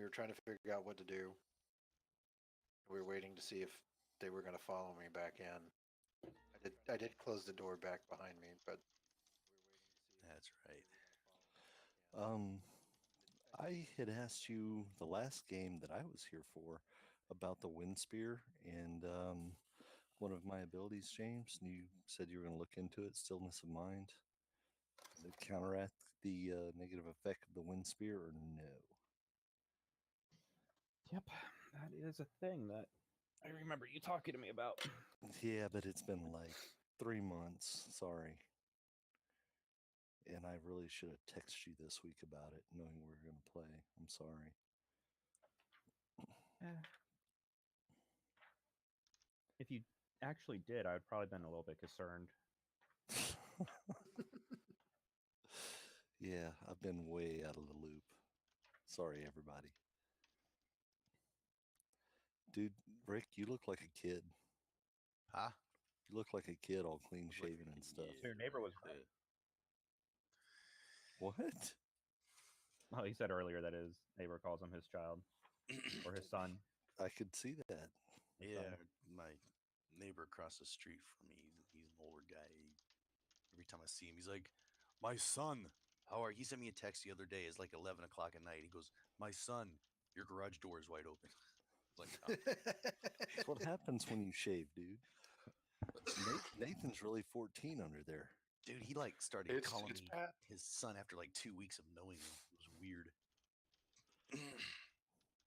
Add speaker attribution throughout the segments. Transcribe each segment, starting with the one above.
Speaker 1: we were trying to figure out what to do. We were waiting to see if they were going to follow me back in. I did close the door back behind me, but
Speaker 2: That's right.
Speaker 3: I had asked you the last game that I was here for about the wind spear and one of my abilities, James, and you said you were going to look into it, stillness of mind, to counteract the negative effect of the wind spear, or no?
Speaker 4: Yep, that is a thing that I remember you talking to me about.
Speaker 3: Yeah, but it's been like 3 months. Sorry. And I really should have texted you this week about it, knowing we were going to play. I'm sorry.
Speaker 4: If you actually did, I'd probably been a little bit concerned.
Speaker 3: Yeah, I've been way out of the loop. Sorry, everybody. Dude, Rick, you look like a kid.
Speaker 2: Huh?
Speaker 3: You look like a kid, all clean
Speaker 2: Look like
Speaker 3: shaven and stuff.
Speaker 2: yeah,
Speaker 4: Your neighbor was
Speaker 2: right.
Speaker 3: What?
Speaker 4: Well, he said earlier that his neighbor calls him his child or his son.
Speaker 3: I could see that.
Speaker 2: Yeah, my neighbor across the street from me, he's an older guy. Every time I see him, he's like, "My son, how are?" He sent me a text the other day. It's like 11 o'clock at night. He goes, "My son, your garage door is wide open." Like, oh.
Speaker 3: That's what happens when you shave, dude. Nathan's really 14 under there.
Speaker 2: Dude, he like started
Speaker 1: It's
Speaker 2: calling me
Speaker 1: Pat.
Speaker 2: his son after like 2 weeks of knowing him. It was weird.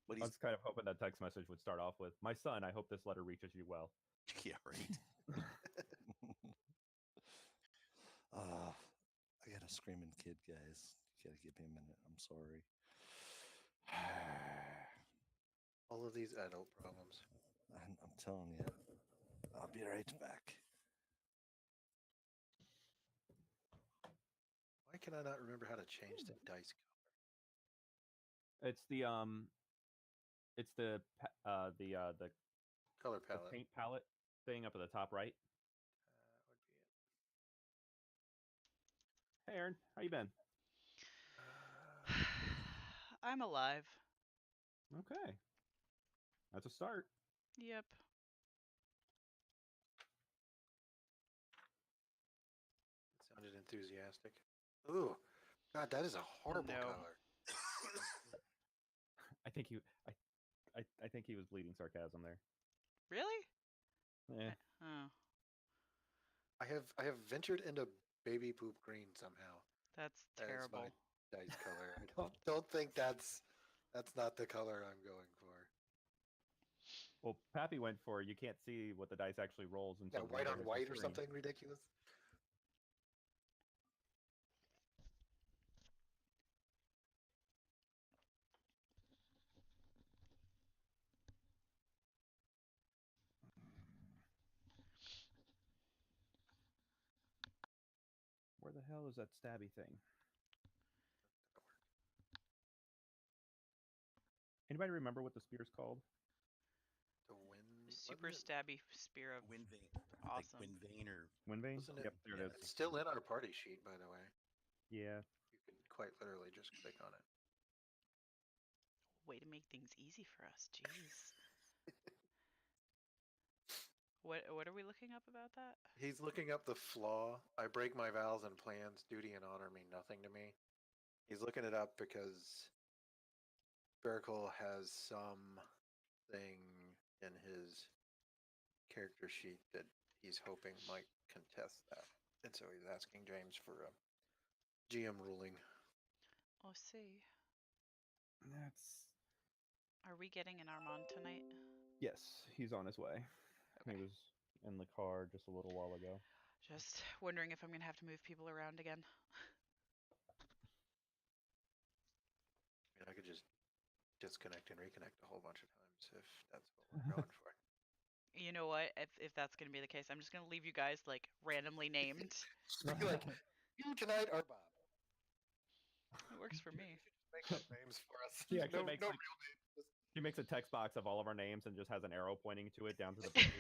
Speaker 2: But
Speaker 4: I
Speaker 2: he's
Speaker 4: was kind of hoping that text message would start off with, "My son, I hope this letter reaches you well."
Speaker 2: yeah, right.
Speaker 3: I got a screaming kid, guys. You gotta give me a minute. I'm sorry.
Speaker 1: All of these adult problems.
Speaker 3: I'm telling you. I'll be right back.
Speaker 1: Why can I not remember how to change the dice
Speaker 4: It's the the
Speaker 1: color palette?
Speaker 4: paint palette thing up at the top right.
Speaker 1: Would be it.
Speaker 4: Hey, Aaron, how you been?
Speaker 5: I'm alive.
Speaker 4: Okay, that's a start.
Speaker 5: Yep.
Speaker 1: It sounded enthusiastic. Ooh, God, that is a horrible
Speaker 5: No.
Speaker 1: color.
Speaker 4: I think I think he was bleeding sarcasm there.
Speaker 5: Really?
Speaker 4: Eh.
Speaker 5: Oh,
Speaker 1: I have ventured into baby poop green somehow.
Speaker 5: that's
Speaker 1: That is
Speaker 5: terrible.
Speaker 1: my dice color. I don't think that's not the color I'm going for.
Speaker 4: Well, Pappy went for you can't see what the dice actually rolls
Speaker 1: Yeah,
Speaker 4: until
Speaker 1: white on
Speaker 4: there's the
Speaker 1: white or
Speaker 4: screen.
Speaker 1: something ridiculous.
Speaker 4: Where the hell is that stabby thing? Anybody remember what the spear's called?
Speaker 1: The wind.
Speaker 5: Super stabby spear of
Speaker 2: Wind vein,
Speaker 5: awesome.
Speaker 2: like wind vein or
Speaker 4: Wind vein?
Speaker 1: Wasn't it?
Speaker 4: Yep, there
Speaker 2: yeah,
Speaker 4: it is.
Speaker 1: It's still in our party sheet, by the way.
Speaker 4: Yeah.
Speaker 1: You can quite literally just click on it.
Speaker 5: Way to make things easy for us. Jeez. What are we looking up about that?
Speaker 1: He's looking up the flaw. I break my vows and plans. Duty and honor mean nothing to me. He's looking it up because Spherical has something in his character sheet that he's hoping might contest that. And so he's asking James for a GM ruling.
Speaker 5: Oh, see.
Speaker 4: That's
Speaker 5: Are we getting an Armand tonight?
Speaker 4: yes, he's on his way. He
Speaker 5: Okay.
Speaker 4: was in the car just a little while ago.
Speaker 5: Just wondering if I'm gonna have to move people around again.
Speaker 1: I mean, I could just disconnect and reconnect a whole bunch of times if that's what we're going for.
Speaker 5: You know what? If that's gonna be the case, I'm just gonna leave you guys like randomly named.
Speaker 1: Just be like, you tonight are Bob.
Speaker 5: It works for me.
Speaker 1: Make up names for us.
Speaker 4: He actually
Speaker 1: no
Speaker 4: makes
Speaker 1: real
Speaker 4: like-
Speaker 1: name. Just
Speaker 4: He makes a text box of all of our names and just has an arrow pointing to it down to the button.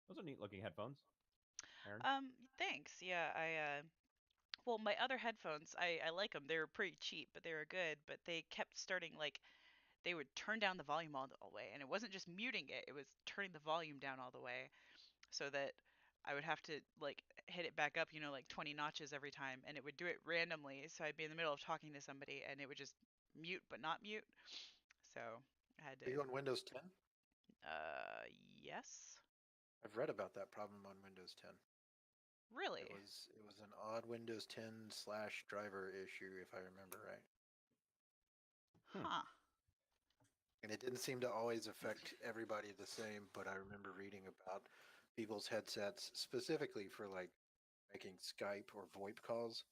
Speaker 4: Those are neat looking headphones, Aaron.
Speaker 5: Thanks. Yeah, Well, my other headphones, I like them. They were pretty cheap, but they were good. But they kept starting like they would turn down the volume all the way, and it wasn't just muting it; it was turning the volume down all the way, so that I would have to like hit it back up, like 20 notches every time, and it would do it randomly. So I'd be in the middle of talking to somebody, and it would just mute but not mute. So I had
Speaker 1: Are you
Speaker 5: to.
Speaker 1: on Windows 10?
Speaker 5: Yes.
Speaker 1: I've read about that problem on Windows 10.
Speaker 5: Really?
Speaker 1: It was an odd Windows 10 / driver issue, if I remember right.
Speaker 5: Huh.
Speaker 1: And it didn't seem to always affect everybody the same, but I remember reading about people's headsets specifically for like making Skype or VoIP calls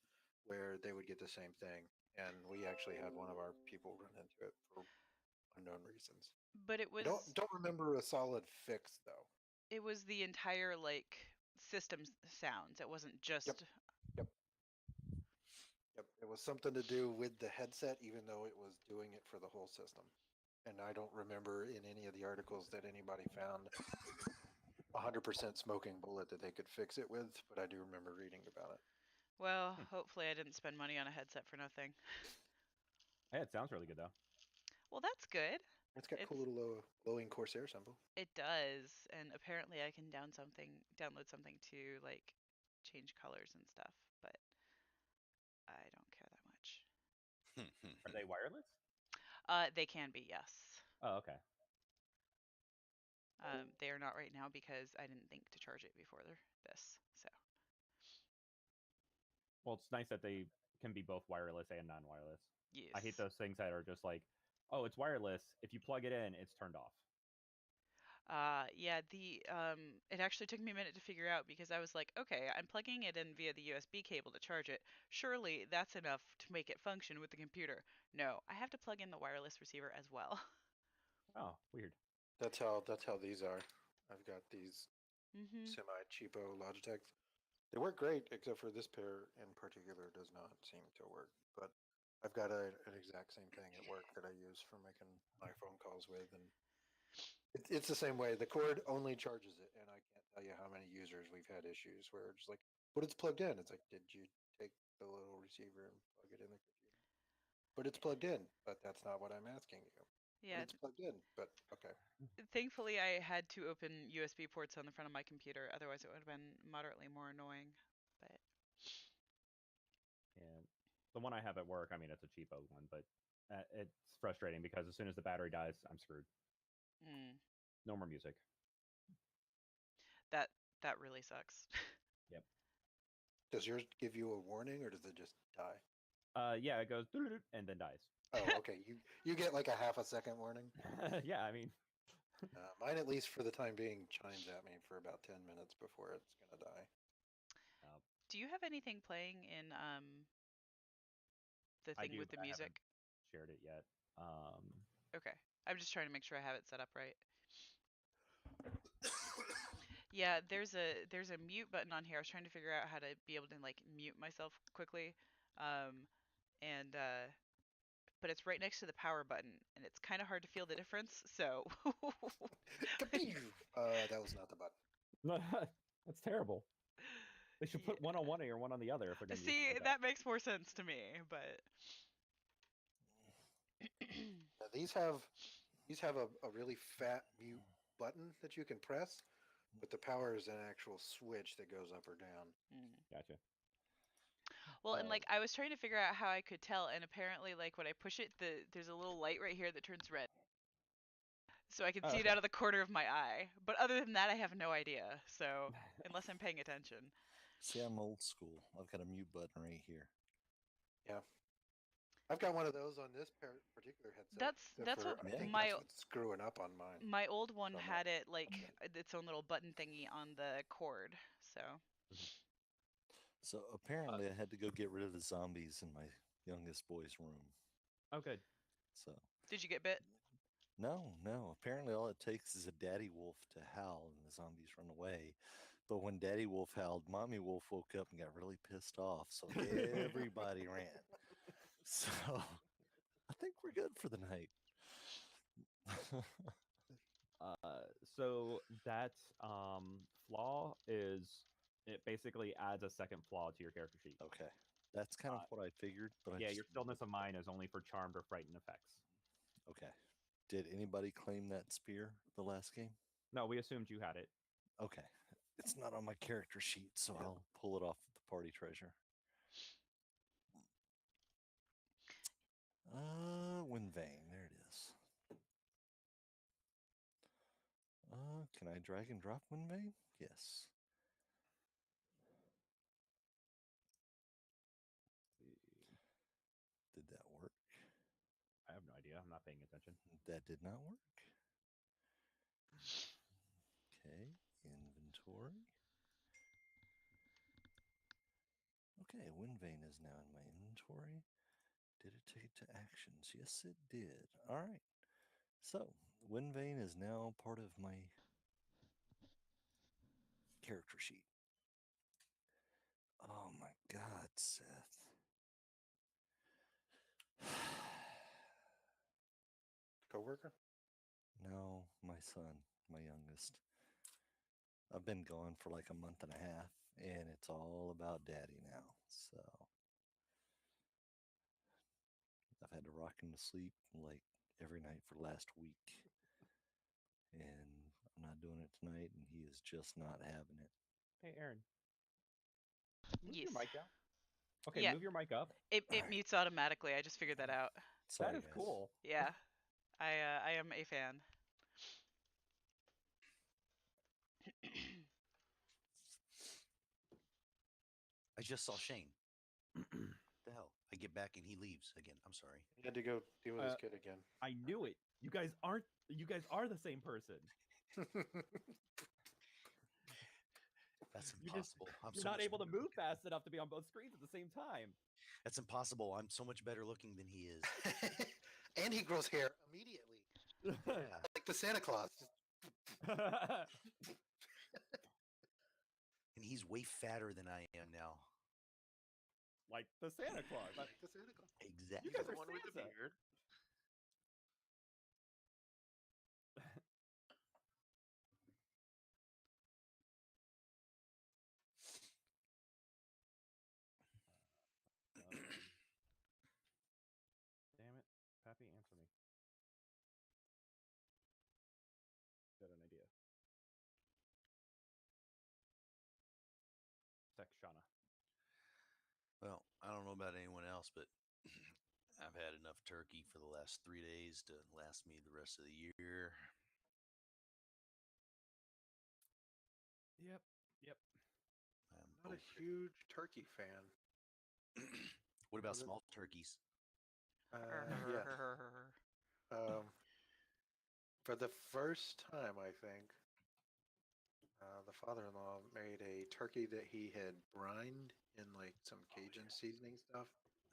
Speaker 1: where they would get the same thing. And we actually had one of our people run into it for unknown reasons.
Speaker 5: But
Speaker 1: I don't remember a solid fix though.
Speaker 5: it was the entire like system sounds. It wasn't just.
Speaker 1: Yep. Yep. It was something to do with the headset, even though it was doing it for the whole system. And I don't remember in any of the articles that anybody found 100% smoking bullet that they could fix it with, but I do remember reading about it.
Speaker 5: Well, hopefully I didn't spend money on a headset for nothing.
Speaker 4: Hey, it sounds really good though.
Speaker 5: Well, that's good.
Speaker 1: It's got cool little glowing Corsair symbol.
Speaker 5: It does, and apparently I can download something to like change colors and stuff, but I don't care that much.
Speaker 4: Are they wireless?
Speaker 5: They can be, yes.
Speaker 4: Oh, okay.
Speaker 5: They are not right now because I didn't think to charge it before this. So.
Speaker 4: Well, it's nice that they can be both wireless and non-wireless.
Speaker 5: Yes.
Speaker 4: I hate those things that are just like, oh, it's wireless. If you plug it in, it's turned off.
Speaker 5: Yeah, it actually took me a minute to figure out because I was like, okay, I'm plugging it in via the USB cable to charge it. Surely that's enough to make it function with the computer. No, I have to plug in the wireless receiver as well.
Speaker 4: Oh, weird.
Speaker 1: That's how these are. I've got these
Speaker 5: Mm-hmm.
Speaker 1: semi cheapo Logitechs. They work great, except for this pair in particular does not seem to work. But I've got an exact same thing at work that I use for making my phone calls with, and it's the same way. The cord only charges it, and I can't tell you how many users we've had issues where it's like, but it's plugged in. It's like, did you take the little receiver and plug it in the computer? But it's plugged in. But that's not what I'm asking you.
Speaker 5: Yeah.
Speaker 1: But it's plugged in. But okay.
Speaker 5: Thankfully, I had to open USB ports on the front of my computer. Otherwise, it would have been moderately more annoying. But
Speaker 4: And the one I have at work, I mean, it's a cheapo one, but it's frustrating because as soon as the battery dies, I'm screwed. No more music.
Speaker 5: that really sucks.
Speaker 4: Yep.
Speaker 1: Does yours give you a warning, or does it just die?
Speaker 4: Yeah, it goes and then dies.
Speaker 1: Oh, okay. You get like a half a second warning.
Speaker 4: Yeah, I mean,
Speaker 1: Mine, at least for the time being, chimes at me for about 10 minutes before it's gonna die.
Speaker 5: Do you have anything playing in the
Speaker 4: I
Speaker 5: thing
Speaker 4: do,
Speaker 5: with the
Speaker 4: but I
Speaker 5: music?
Speaker 4: haven't shared it yet.
Speaker 5: Okay. I'm just trying to make sure I have it set up right. Yeah, there's a mute button on here. I was trying to figure out how to be able to like mute myself quickly. And but it's right next to the power button and it's kind of hard to feel the difference. So
Speaker 1: That was not the button.
Speaker 4: That's terrible. They should put one on one or one on the other if they're going to use
Speaker 5: see,
Speaker 4: something like
Speaker 5: that makes more sense to me, but
Speaker 1: Now, these have a really fat mute button that you can press, but the power is an actual switch that goes up or down.
Speaker 4: Gotcha.
Speaker 5: Well, and like I was trying to figure out how I could tell, and apparently like when I push it, there's a little light right here that turns red. So I can see it out of the corner of my eye. But other than that, I have no idea. So unless I'm paying attention.
Speaker 3: See, I'm old school. I've got a mute button right here.
Speaker 1: Yeah. I've got one of those on this particular headset.
Speaker 5: That's what
Speaker 1: I think
Speaker 5: my
Speaker 1: that's what's screwing up on mine.
Speaker 5: my old one
Speaker 1: So
Speaker 5: had it like its own little button thingy on the cord.
Speaker 3: So apparently, I had to go get rid of the zombies in my youngest boy's room.
Speaker 4: Oh, good.
Speaker 3: So
Speaker 5: Did you get bit?
Speaker 3: no. Apparently, all it takes is a daddy wolf to howl, and the zombies run away. But when Daddy Wolf howled, Mommy Wolf woke up and got really pissed off. So everybody ran. So I think we're good for the night.
Speaker 4: So that flaw is it basically adds a second flaw to your character sheet.
Speaker 3: Okay. That's kind of what I figured. But
Speaker 4: Yeah,
Speaker 3: I
Speaker 4: your
Speaker 3: just
Speaker 4: stillness of mind is only for charmed or frightened effects.
Speaker 3: okay. Did anybody claim that spear the last game?
Speaker 4: No, we assumed you had it.
Speaker 3: Okay. It's not on my character sheet, so
Speaker 4: Yeah.
Speaker 3: I'll pull it off the party treasure. Wind Vein. There it is. Can I drag and drop Wind Vein? Yes. Did that work?
Speaker 4: I have no idea. I'm not paying attention.
Speaker 3: That did not work. Okay, inventory. Okay, Wind Vein is now in my inventory. Did it take it to actions? Yes, it did. All right. So, Wind Vein is now part of my character sheet. Oh my God, Seth.
Speaker 1: Coworker?
Speaker 3: No, my son, my youngest. I've been gone for like a month and a half, and it's all about daddy now. So I've had to rock him to sleep like every night for the last week. And I'm not doing it tonight, and he is just not having it.
Speaker 4: Hey, Aaron. Move
Speaker 5: Yes.
Speaker 4: your mic down. Okay,
Speaker 5: Yeah.
Speaker 4: move your mic up.
Speaker 5: It
Speaker 3: Alright.
Speaker 5: mutes automatically. I just figured that out.
Speaker 3: Sorry,
Speaker 4: That is
Speaker 3: guys.
Speaker 4: cool.
Speaker 5: Yeah. I am a fan.
Speaker 2: I just saw Shane. The hell? I get back and he leaves again. I'm sorry.
Speaker 1: He had to go deal with his kid again.
Speaker 4: I knew it. You guys are the same person.
Speaker 2: That's
Speaker 4: You just-
Speaker 2: impossible. I'm
Speaker 4: You're
Speaker 2: so
Speaker 4: not
Speaker 2: much
Speaker 4: able to
Speaker 2: better
Speaker 4: move
Speaker 2: looking.
Speaker 4: fast enough to be on both screens at the same time.
Speaker 2: That's impossible. I'm so much better looking than he is.
Speaker 1: And he grows hair immediately.
Speaker 2: Yeah.
Speaker 1: Like the Santa Claus.
Speaker 2: And he's way fatter than I am now.
Speaker 4: Like the Santa Claus.
Speaker 1: Like the Santa Claus.
Speaker 2: Exactly.
Speaker 4: You guys
Speaker 1: The
Speaker 4: are
Speaker 1: one with the
Speaker 4: Santa.
Speaker 1: beard.
Speaker 4: Damn it. Pappy, answer me. Got an idea. Sex Shauna.
Speaker 2: Well, I don't know about anyone else, but I've had enough turkey for the last 3 days to last me the rest of the year.
Speaker 4: Yep.
Speaker 2: I'm
Speaker 1: Not a
Speaker 2: over it.
Speaker 1: huge turkey fan.
Speaker 2: What about
Speaker 1: Was it-
Speaker 2: small turkeys?
Speaker 1: Yeah. For the first time, I think, the father-in-law made a turkey that he had brined in like some Cajun seasoning stuff,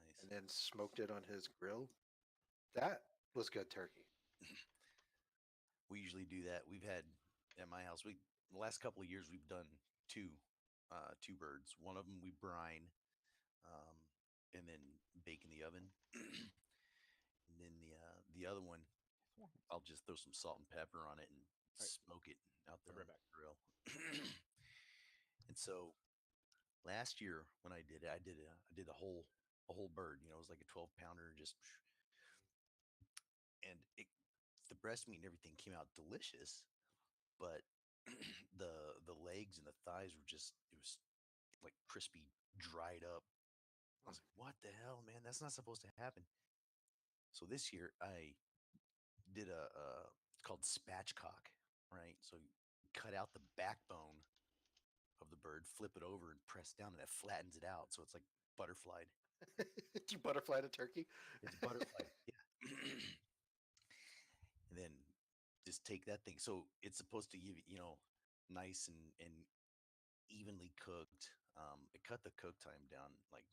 Speaker 2: Nice.
Speaker 1: and then smoked it on his grill. That was good turkey.
Speaker 2: We usually do that. We've had at my house. The last couple of years we've done two birds. One of them we brine, and then bake in the oven, and then the other one I'll just throw some salt and pepper on it and
Speaker 4: Right.
Speaker 2: smoke it out there
Speaker 4: I'll be
Speaker 2: on
Speaker 4: right
Speaker 2: the grill. And so last year when I did it, I did a whole bird. You know, it was like a 12-pounder, and the breast meat and everything came out delicious, but the legs and the thighs were it was like crispy, dried up. I was like, what the hell, man? That's not supposed to happen. So this year I did it's called spatchcock, right? So you cut out the backbone of the bird, flip it over, and press down, and that flattens it out, so it's like butterflied.
Speaker 1: You butterflied a turkey?
Speaker 2: It's butterflied, yeah. And then just take that thing. So it's supposed to give nice and evenly cooked. It cut the cook time down, like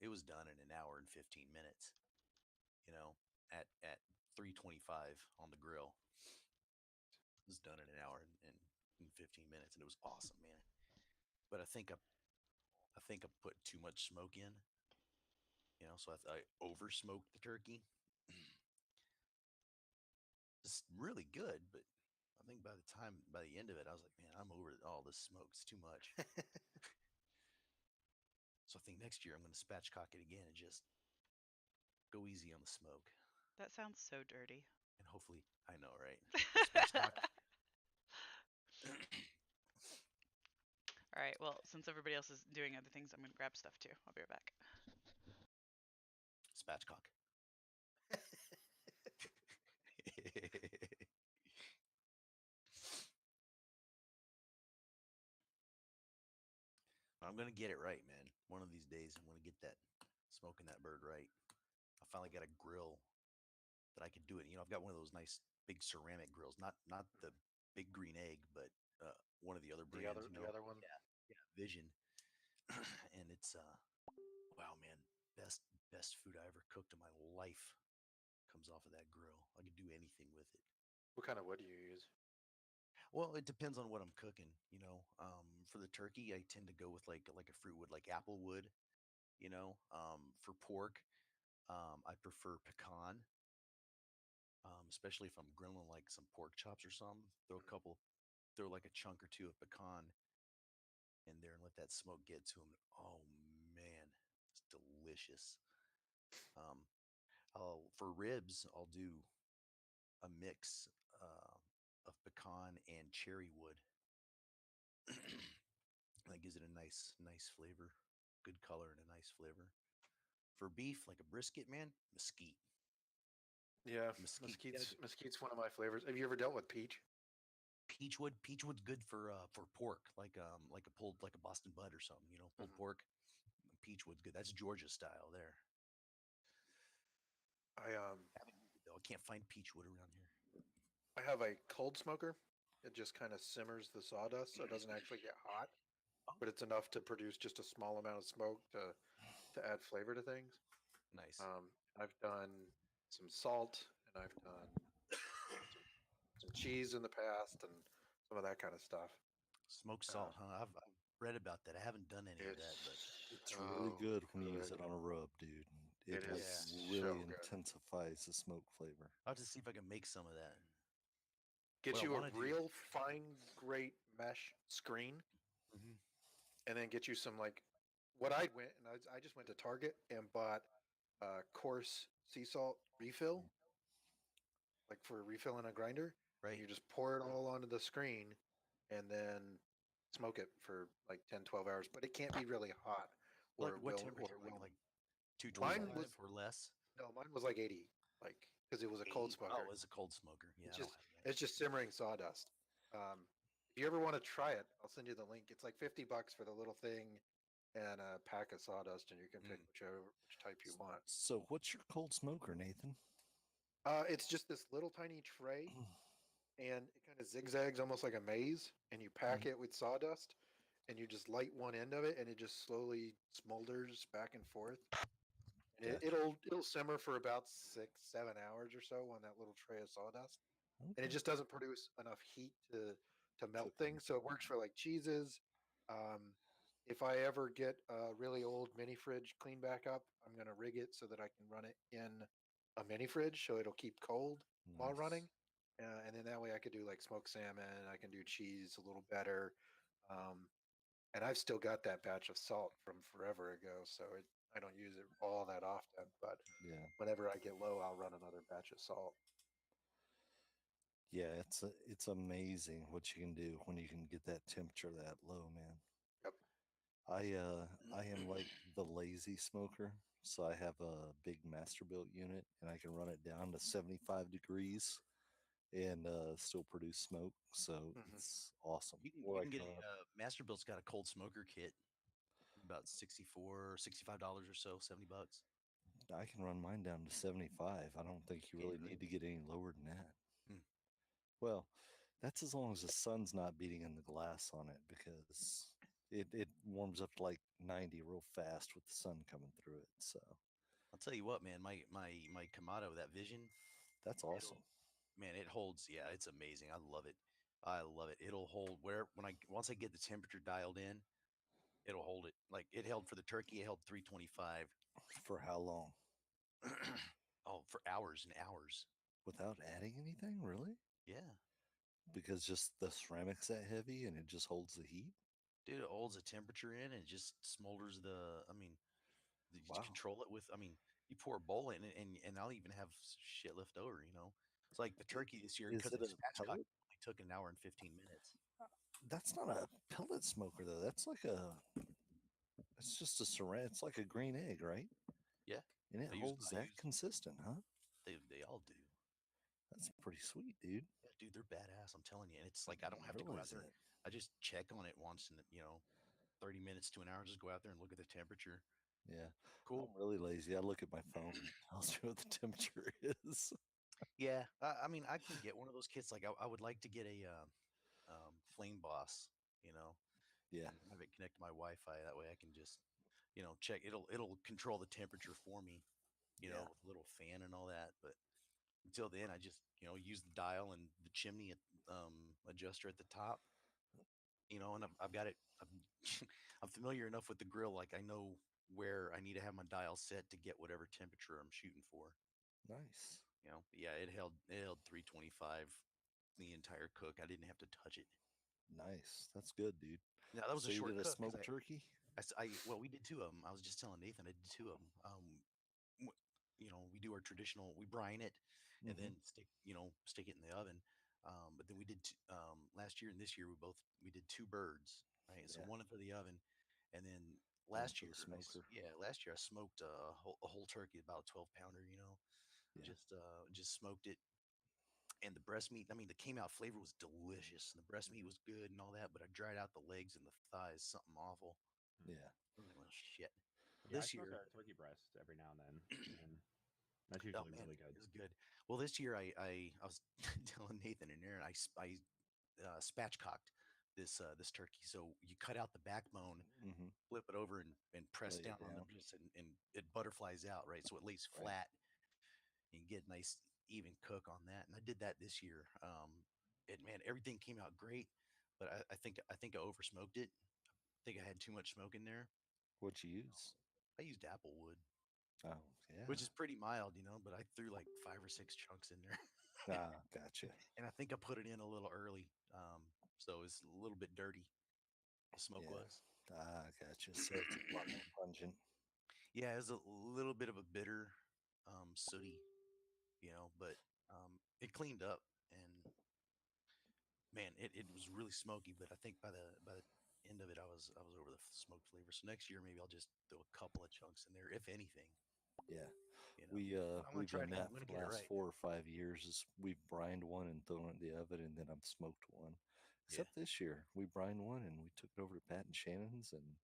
Speaker 2: it was done in an hour and 15 minutes. At 325 on the grill. It was done in an hour and 15 minutes, and it was awesome, man. But I think I put too much smoke in. So I over smoked the turkey. It's really good, but I think by the end of it, I was like, man, I'm over all this smoke. It's too much. So I think next year I'm going to spatchcock it again and just go easy on the smoke.
Speaker 5: That sounds so dirty.
Speaker 2: And hopefully, I know, right? Spatchcock.
Speaker 5: All right. Well, since everybody else is doing other things, I'm gonna grab stuff too. I'll be right back.
Speaker 2: Spatchcock. I'm gonna get it right, man. One of these days, I'm gonna get that smoking that bird right. I finally got a grill that I could do it. You know, I've got one of those nice big ceramic grills, not the big green egg, but one of the other brands.
Speaker 1: The other one.
Speaker 2: Yeah, Vision, and it's wow, man, best food I ever cooked in my life comes off of that grill. I could do anything with it.
Speaker 1: What kind of wood do you use?
Speaker 2: Well, it depends on what I'm cooking. For the turkey, I tend to go with like a fruit wood, like apple wood. For pork, I prefer pecan, especially if I'm grilling like some pork chops or something. Throw like a chunk or two of pecan in there and let that smoke get to them. Oh man, it's delicious. Um, for ribs, I'll do a mix of pecan and cherry wood. That gives it a nice flavor, good color and a nice flavor. For beef, like a brisket, man, mesquite.
Speaker 1: Yeah,
Speaker 2: Mesquite.
Speaker 1: mesquite's one of my flavors. Have you ever dealt with peach?
Speaker 2: Peachwood's good for pork, like a Boston butt or something. Pulled pork. Peachwood's good. That's Georgia style there.
Speaker 1: I
Speaker 2: Haven't used it, though. I can't find peachwood around here.
Speaker 1: I have a cold smoker. It just kind of simmers the sawdust, so it doesn't actually get hot, but it's enough to produce just a small amount of smoke to add flavor to things.
Speaker 2: Nice.
Speaker 1: I've done some salt, and I've done some cheese in the past, and some of that kind of stuff.
Speaker 2: Smoked salt, huh? I've read about that. I haven't done any of that, but
Speaker 3: It's really
Speaker 1: so
Speaker 3: good when you use
Speaker 1: good.
Speaker 3: it on a rub, dude. It
Speaker 1: It
Speaker 3: like
Speaker 1: is
Speaker 3: really
Speaker 1: so good.
Speaker 3: intensifies the smoke flavor.
Speaker 2: I'll have to see if I can make some of that.
Speaker 1: Get
Speaker 2: What I
Speaker 1: you a
Speaker 2: wanna do-
Speaker 1: real fine, great mesh screen,
Speaker 2: Mhm.
Speaker 1: and then get you some like what I went and I just went to Target and bought coarse sea salt refill, like for refilling a grinder. And
Speaker 2: Right?
Speaker 1: you just pour it all onto the screen, and then smoke it for like 10, 12 hours. But it can't be really hot,
Speaker 2: Like
Speaker 1: or it
Speaker 2: what
Speaker 1: will, or
Speaker 2: temperature?
Speaker 1: it will.
Speaker 2: Like
Speaker 1: Mine
Speaker 2: 225
Speaker 1: was
Speaker 2: or less?
Speaker 1: no, mine was like 80, like because it was a cold
Speaker 2: 80.
Speaker 1: smoker.
Speaker 2: Oh, it's a cold smoker. Yeah,
Speaker 1: It's
Speaker 2: I don't
Speaker 1: just
Speaker 2: have that.
Speaker 1: it's just simmering sawdust. Um, if you ever want to try it, I'll send you the link. It's like $50 for the little thing and a pack of sawdust, and you can pick which type you want.
Speaker 3: So, what's your cold smoker, Nathan?
Speaker 1: It's just this little tiny tray, and it kind of zigzags almost like a maze, and you pack it with sawdust, and you just light one end of it, and it just slowly smolders back and forth. And
Speaker 3: Gotcha.
Speaker 1: it'll simmer for about 6, 7 hours or so on that little tray of sawdust, and it
Speaker 3: Okay.
Speaker 1: just doesn't produce enough heat to melt
Speaker 3: Cook 'em.
Speaker 1: things. So it works for like cheeses. Um, if I ever get a really old mini fridge cleaned back up, I'm gonna rig it so that I can run it in a mini fridge, so it'll keep cold while
Speaker 3: Nice.
Speaker 1: running. And then that way I could do like smoked salmon. I can do cheese a little better. Um, and I've still got that batch of salt from forever ago, so I don't use it all that often. But
Speaker 3: Yeah.
Speaker 1: whenever I get low, I'll run another batch of salt.
Speaker 3: Yeah, it's amazing what you can do when you can get that temperature that low, man.
Speaker 1: Yep.
Speaker 3: I am like the lazy smoker, so I have a big master built unit and I can run it down to 75 degrees and still produce smoke. So
Speaker 1: Mhm.
Speaker 3: it's awesome.
Speaker 2: You can
Speaker 3: Or
Speaker 2: you
Speaker 3: I
Speaker 2: can
Speaker 3: can
Speaker 2: get
Speaker 3: run
Speaker 2: a Masterbuilt's got a cold smoker kit, about 64, $65 or so, $70.
Speaker 3: I can run mine down to 75. I don't think you
Speaker 2: Can
Speaker 3: really
Speaker 2: you really?
Speaker 3: need to get any lower than that.
Speaker 2: Hmm.
Speaker 3: Well, that's as long as the sun's not beating in the glass on it because it warms up to like 90 real fast with the sun coming through it. So
Speaker 2: I'll tell you what, man, my Kamado, that Vision,
Speaker 3: that's awesome.
Speaker 2: man, it holds. Yeah, it's amazing. I love it. I love it. It'll hold where when I once I get the temperature dialed in, it'll hold it. Like it held for the turkey, it held 325.
Speaker 3: For how long?
Speaker 2: Oh, for hours and hours.
Speaker 3: Without adding anything, really?
Speaker 2: Yeah.
Speaker 3: Because just the ceramic's that heavy and it just holds the heat?
Speaker 2: Dude, it holds the temperature in and just smolders the. I mean, you just
Speaker 3: Wow.
Speaker 2: control it with. I mean, you pour a bowl in it, and I'll even have shit left over. It's like the turkey this year
Speaker 3: Is
Speaker 2: because
Speaker 3: it
Speaker 2: the
Speaker 3: a
Speaker 2: spatchcock
Speaker 3: pellet?
Speaker 2: only took an hour and 15 minutes.
Speaker 3: That's not a pellet smoker though. That's like a. It's just a ceramic. It's like a green egg, right?
Speaker 2: Yeah,
Speaker 3: And it
Speaker 2: I use.
Speaker 3: holds
Speaker 2: I
Speaker 3: that
Speaker 2: use.
Speaker 3: consistent, huh?
Speaker 2: They all do.
Speaker 3: That's pretty sweet, dude.
Speaker 2: Yeah, dude, they're badass. I'm telling you. And it's like
Speaker 3: I
Speaker 2: I don't
Speaker 3: didn't
Speaker 2: have to go out
Speaker 3: realize
Speaker 2: there.
Speaker 3: that.
Speaker 2: I just check on it once in 30 minutes to an hour. Just go out there and look at the temperature.
Speaker 3: Yeah.
Speaker 2: Cool.
Speaker 3: I'm really lazy. I look at my phone and it tells me what the temperature is.
Speaker 2: Yeah, I mean, I can get one of those kits. Like, I would like to get a Flame Boss,
Speaker 3: Yeah.
Speaker 2: and have it connect to my Wi-Fi. That way, I can just, check. It'll control the temperature for me,
Speaker 3: Yeah.
Speaker 2: with a little fan and all that. But until then, I just, use the dial and the chimney adjuster at the top, and I've got it. I'm familiar enough with the grill, like I know where I need to have my dial set to get whatever temperature I'm shooting for.
Speaker 3: Nice.
Speaker 2: But yeah, it held 325 the entire cook. I didn't have to touch it.
Speaker 3: Nice. That's good, dude.
Speaker 2: Now that was
Speaker 3: So
Speaker 2: a
Speaker 3: you
Speaker 2: short
Speaker 3: did a
Speaker 2: cook. 'Cause
Speaker 3: smoked turkey?
Speaker 2: well, we did two of them. I was just telling Nathan I did two of them. We do our traditional. We brine it and
Speaker 3: Mhm.
Speaker 2: then stick it in the oven. But then we did last year and this year we did two birds. Right, so
Speaker 3: Yeah.
Speaker 2: one for the oven, and then
Speaker 3: One
Speaker 2: last
Speaker 3: for
Speaker 2: year,
Speaker 3: the smoker.
Speaker 2: last year I smoked a whole turkey, about a 12-pounder.
Speaker 3: Yeah.
Speaker 2: Just smoked it, and the breast meat. I mean, the came out flavor was delicious, and the breast meat was good and all that. But I dried out the legs and the thighs, something awful.
Speaker 3: Yeah.
Speaker 2: I was like, well, shit.
Speaker 4: Yeah, I
Speaker 2: This
Speaker 4: smoke
Speaker 2: year,
Speaker 4: a turkey breast every now and then, and that's
Speaker 2: oh
Speaker 4: usually
Speaker 2: man,
Speaker 4: really good.
Speaker 2: it was good. Well, this year I was telling Nathan and Aaron I spatchcocked this turkey. So you cut out the backbone,
Speaker 3: Mhm.
Speaker 2: flip it over, and press
Speaker 3: Lay it
Speaker 2: down on the
Speaker 3: down.
Speaker 2: breast, and it butterflies out, right? So it lays
Speaker 3: Right.
Speaker 2: flat, and you get a nice even cook on that. And I did that this year. Man, everything came out great, but I think I over smoked it. I think I had too much smoke in there.
Speaker 3: What'd you use?
Speaker 2: I used apple wood,
Speaker 3: Oh, yeah.
Speaker 2: which is pretty mild, but I threw like 5 or 6 chunks in there.
Speaker 3: Ah, gotcha.
Speaker 2: And I think I put it in a little early, so it's a little bit dirty. The smoke
Speaker 3: Yeah.
Speaker 2: was.
Speaker 3: Ah, gotcha. So it's a lot more pungent.
Speaker 2: Yeah, it was a little bit of a bitter, sooty, but it cleaned up, and man, it was really smoky. But I think by the end of it, I was over the smoked flavor. So next year, maybe I'll just throw a couple of chunks in there, if anything.
Speaker 3: Yeah.
Speaker 2: You know, I'm gonna
Speaker 3: We've
Speaker 2: try
Speaker 3: done
Speaker 2: it.
Speaker 3: that
Speaker 2: I'm gonna
Speaker 3: for the
Speaker 2: get it
Speaker 3: last
Speaker 2: right.
Speaker 3: 4 or 5 years. We've brined one and thrown it in the oven, and then I've smoked one.
Speaker 2: Yeah,
Speaker 3: Except this year, we brined one and we took it over to Pat and Shannon's, and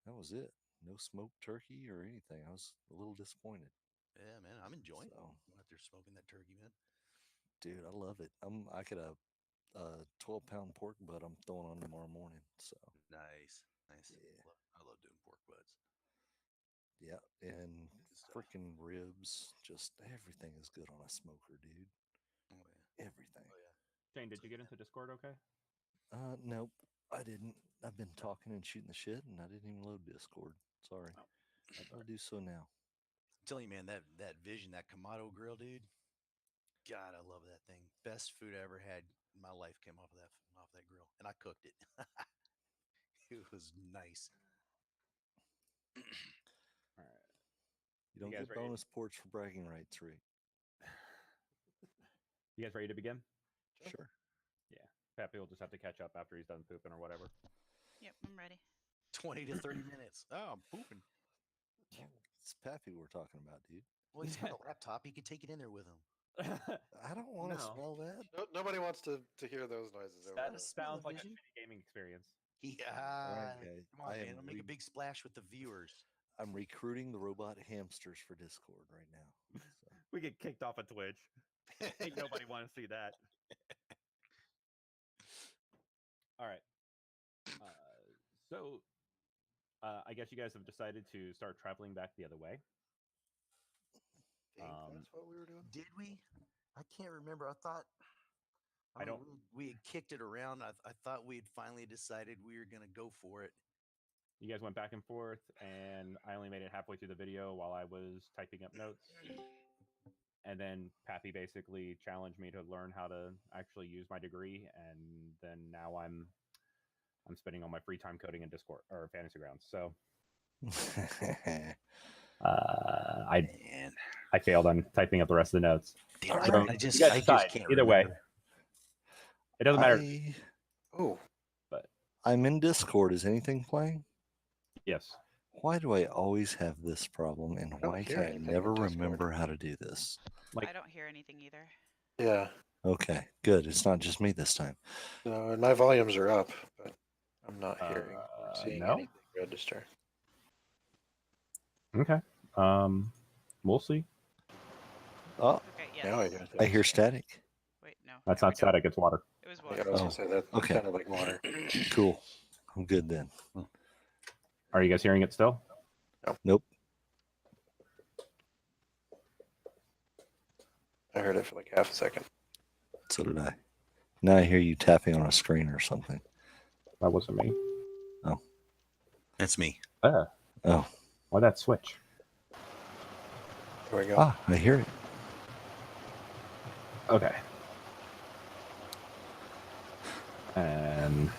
Speaker 3: that was it. No smoked turkey or anything. I was a little disappointed.
Speaker 2: yeah, man, I'm enjoying
Speaker 3: So,
Speaker 2: going out there smoking that turkey, man.
Speaker 3: dude, I love it. I could have a 12-pound pork butt I'm throwing on tomorrow morning. So,
Speaker 2: Nice, nice.
Speaker 3: yeah,
Speaker 2: I love doing pork butts.
Speaker 3: yeah, and
Speaker 2: Good stuff.
Speaker 3: freaking ribs. Just everything is good on a smoker, dude.
Speaker 2: Oh yeah,
Speaker 3: Everything.
Speaker 2: oh yeah.
Speaker 4: Shane, did
Speaker 2: So
Speaker 4: you get
Speaker 2: yeah.
Speaker 4: into Discord okay?
Speaker 3: Nope, I didn't. I've been talking and shooting the shit, and I didn't even load Discord. Sorry.
Speaker 4: Oh, that's
Speaker 3: I'll
Speaker 4: all right.
Speaker 3: do so now.
Speaker 2: I'm telling you, man, that Vision, that Kamado grill, dude. God, I love that thing. Best food I ever had in my life came off that grill, and I cooked it. It was nice.
Speaker 4: All right.
Speaker 3: You don't
Speaker 4: guys
Speaker 3: get
Speaker 4: ready?
Speaker 3: bonus ports for bragging rights, Rick.
Speaker 4: You guys ready to begin?
Speaker 3: Sure.
Speaker 4: Yeah. Pappy will just have to catch up after he's done pooping or whatever.
Speaker 5: Yep, I'm ready.
Speaker 2: 20 to 30 minutes. Oh, I'm pooping.
Speaker 3: It's Pappy we're talking about, dude.
Speaker 2: Well, he's got a laptop. He could take it in there with him.
Speaker 3: I don't want to
Speaker 4: No.
Speaker 3: smell that.
Speaker 1: Nobody wants to hear those noises over
Speaker 4: That
Speaker 1: there.
Speaker 4: sounds like a
Speaker 2: Smell-o-vision?
Speaker 4: shitty gaming experience.
Speaker 3: All right, guys.
Speaker 2: Come on, man. I'll make a big splash with the viewers.
Speaker 3: I'm recruiting the robot hamsters for Discord right now. So.
Speaker 4: We get kicked off of Twitch. Ain't nobody want to see that. All right. So, I guess you guys have decided to start traveling back the other way.
Speaker 1: Think that's what we were doing?
Speaker 2: Did we? I can't remember. I thought.
Speaker 4: I don't-
Speaker 2: We had kicked it around. I thought we had finally decided we were going to go for it.
Speaker 4: You guys went back and forth, and I only made it halfway through the video while I was typing up notes. And then Pappy basically challenged me to learn how to actually use my degree, and then now I'm I'm spending all my free time coding in Discord or Fantasy Grounds. So
Speaker 2: Man.
Speaker 4: I failed on typing up the rest of the notes.
Speaker 2: Damn,
Speaker 4: So
Speaker 2: I just
Speaker 4: you guys
Speaker 2: I
Speaker 4: decide.
Speaker 2: just can't
Speaker 4: Either way,
Speaker 2: remember.
Speaker 4: it doesn't matter.
Speaker 1: Oh,
Speaker 3: I'm in Discord. Is anything playing?
Speaker 4: Yes.
Speaker 3: Why do I always have this problem, and
Speaker 1: don't
Speaker 3: why
Speaker 1: hear
Speaker 3: can I
Speaker 1: anything in
Speaker 3: never
Speaker 1: Discord.
Speaker 3: remember how to do this?
Speaker 4: Like,
Speaker 5: I don't hear anything either.
Speaker 1: yeah.
Speaker 3: Okay, good. It's not just me this time.
Speaker 1: No, and my volumes are up, but I'm not hearing or seeing
Speaker 4: no?
Speaker 1: anything register.
Speaker 4: Okay. We'll see.
Speaker 3: Oh,
Speaker 5: Okay, yes.
Speaker 1: Now I hear
Speaker 3: I
Speaker 1: things.
Speaker 3: hear static.
Speaker 5: Wait, no.
Speaker 4: That's
Speaker 5: no, we
Speaker 4: not
Speaker 5: don't.
Speaker 4: static. It's water.
Speaker 5: It was
Speaker 1: Yeah,
Speaker 5: water.
Speaker 1: I was
Speaker 3: Oh,
Speaker 1: gonna say that
Speaker 3: okay.
Speaker 1: sounded like water.
Speaker 3: Cool. I'm good then.
Speaker 4: Are you guys hearing it still?
Speaker 3: Nope.
Speaker 1: I heard it for like half a second.
Speaker 3: So did I. Now I hear you tapping on a screen or something.
Speaker 4: That wasn't me.
Speaker 2: That's me.
Speaker 3: Oh.
Speaker 4: Why that switch?
Speaker 1: There we go.
Speaker 3: Ah, I hear it.
Speaker 4: Okay. And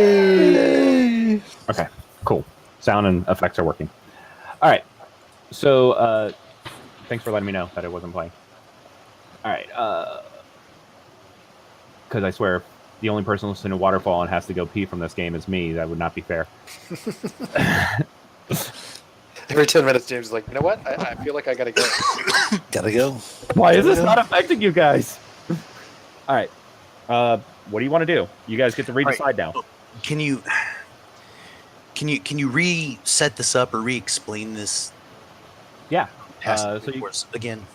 Speaker 3: Hey.
Speaker 4: okay, cool. Sound and effects are working. All right. So thanks for letting me know that it wasn't playing. All right. Because I swear, if the only person listening to Waterfall and has to go pee from this game is me, that would not be fair.
Speaker 1: Every 10 minutes, James is like, you know what? I feel like I gotta go.
Speaker 3: Gotta go.
Speaker 4: Why is this not affecting you guys? All right. What do you want to do? You guys get to redecide now.
Speaker 2: Can you reset this up or re-explain this?
Speaker 4: Yeah.
Speaker 2: Past
Speaker 4: So you,
Speaker 2: course again.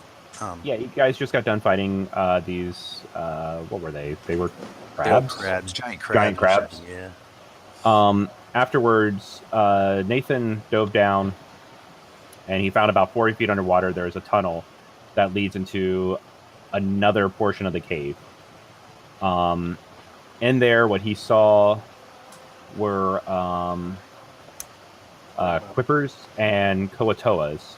Speaker 4: yeah, you guys just got done fighting these. What were they? They were crabs.
Speaker 2: Giant crabs.
Speaker 4: Giant crabs.
Speaker 2: Yeah.
Speaker 4: Afterwards, Nathan dove down, and he found about 40 feet underwater. There's a tunnel that leads into another portion of the cave. In there, what he saw were quippers and koatoas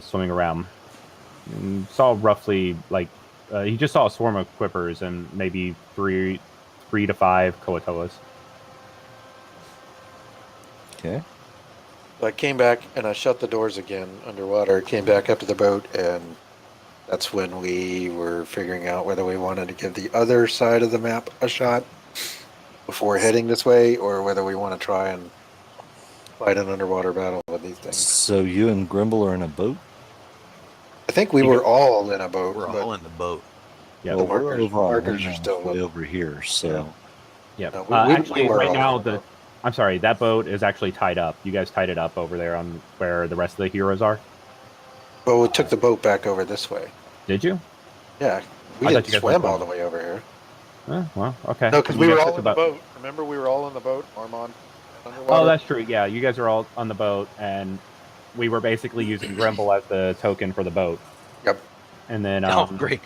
Speaker 4: swimming around. And saw roughly like he just saw a swarm of quippers and maybe three to five koatoas.
Speaker 3: Okay.
Speaker 1: So I came back and I shut the doors again underwater, came back up to the boat, and that's when we were figuring out whether we wanted to give the other side of the map a shot before heading this way, or whether we want to try and fight an underwater battle with these things.
Speaker 3: So you and Grimble are in a boat?
Speaker 1: I think we were all in a boat.
Speaker 2: We're
Speaker 1: but
Speaker 2: all in the boat.
Speaker 4: Yeah.
Speaker 3: Well,
Speaker 1: the
Speaker 3: we're
Speaker 1: markers are
Speaker 3: we're
Speaker 1: still
Speaker 3: way
Speaker 1: up.
Speaker 3: over here. So
Speaker 4: Yeah.
Speaker 1: No, we
Speaker 4: Actually,
Speaker 1: were
Speaker 4: right
Speaker 1: all
Speaker 4: now
Speaker 1: in the boat.
Speaker 4: I'm sorry, that boat is actually tied up. You guys tied it up over there on where the rest of the heroes are.
Speaker 1: But we took the boat back over this way.
Speaker 4: Did you?
Speaker 1: Yeah, we
Speaker 4: I thought
Speaker 1: didn't
Speaker 4: you guys
Speaker 1: swim
Speaker 4: were
Speaker 1: all the way over here.
Speaker 4: Well, okay.
Speaker 1: No, because
Speaker 4: You
Speaker 1: we
Speaker 4: guys
Speaker 1: were
Speaker 4: took
Speaker 1: all in the boat. Remember, we were all in the boat, Armand. Underwater.
Speaker 4: Oh, that's true. Yeah, you guys are all on the boat, and we were basically using Grimble as the token for the boat.
Speaker 1: Yep.
Speaker 4: And then,
Speaker 2: Oh, great.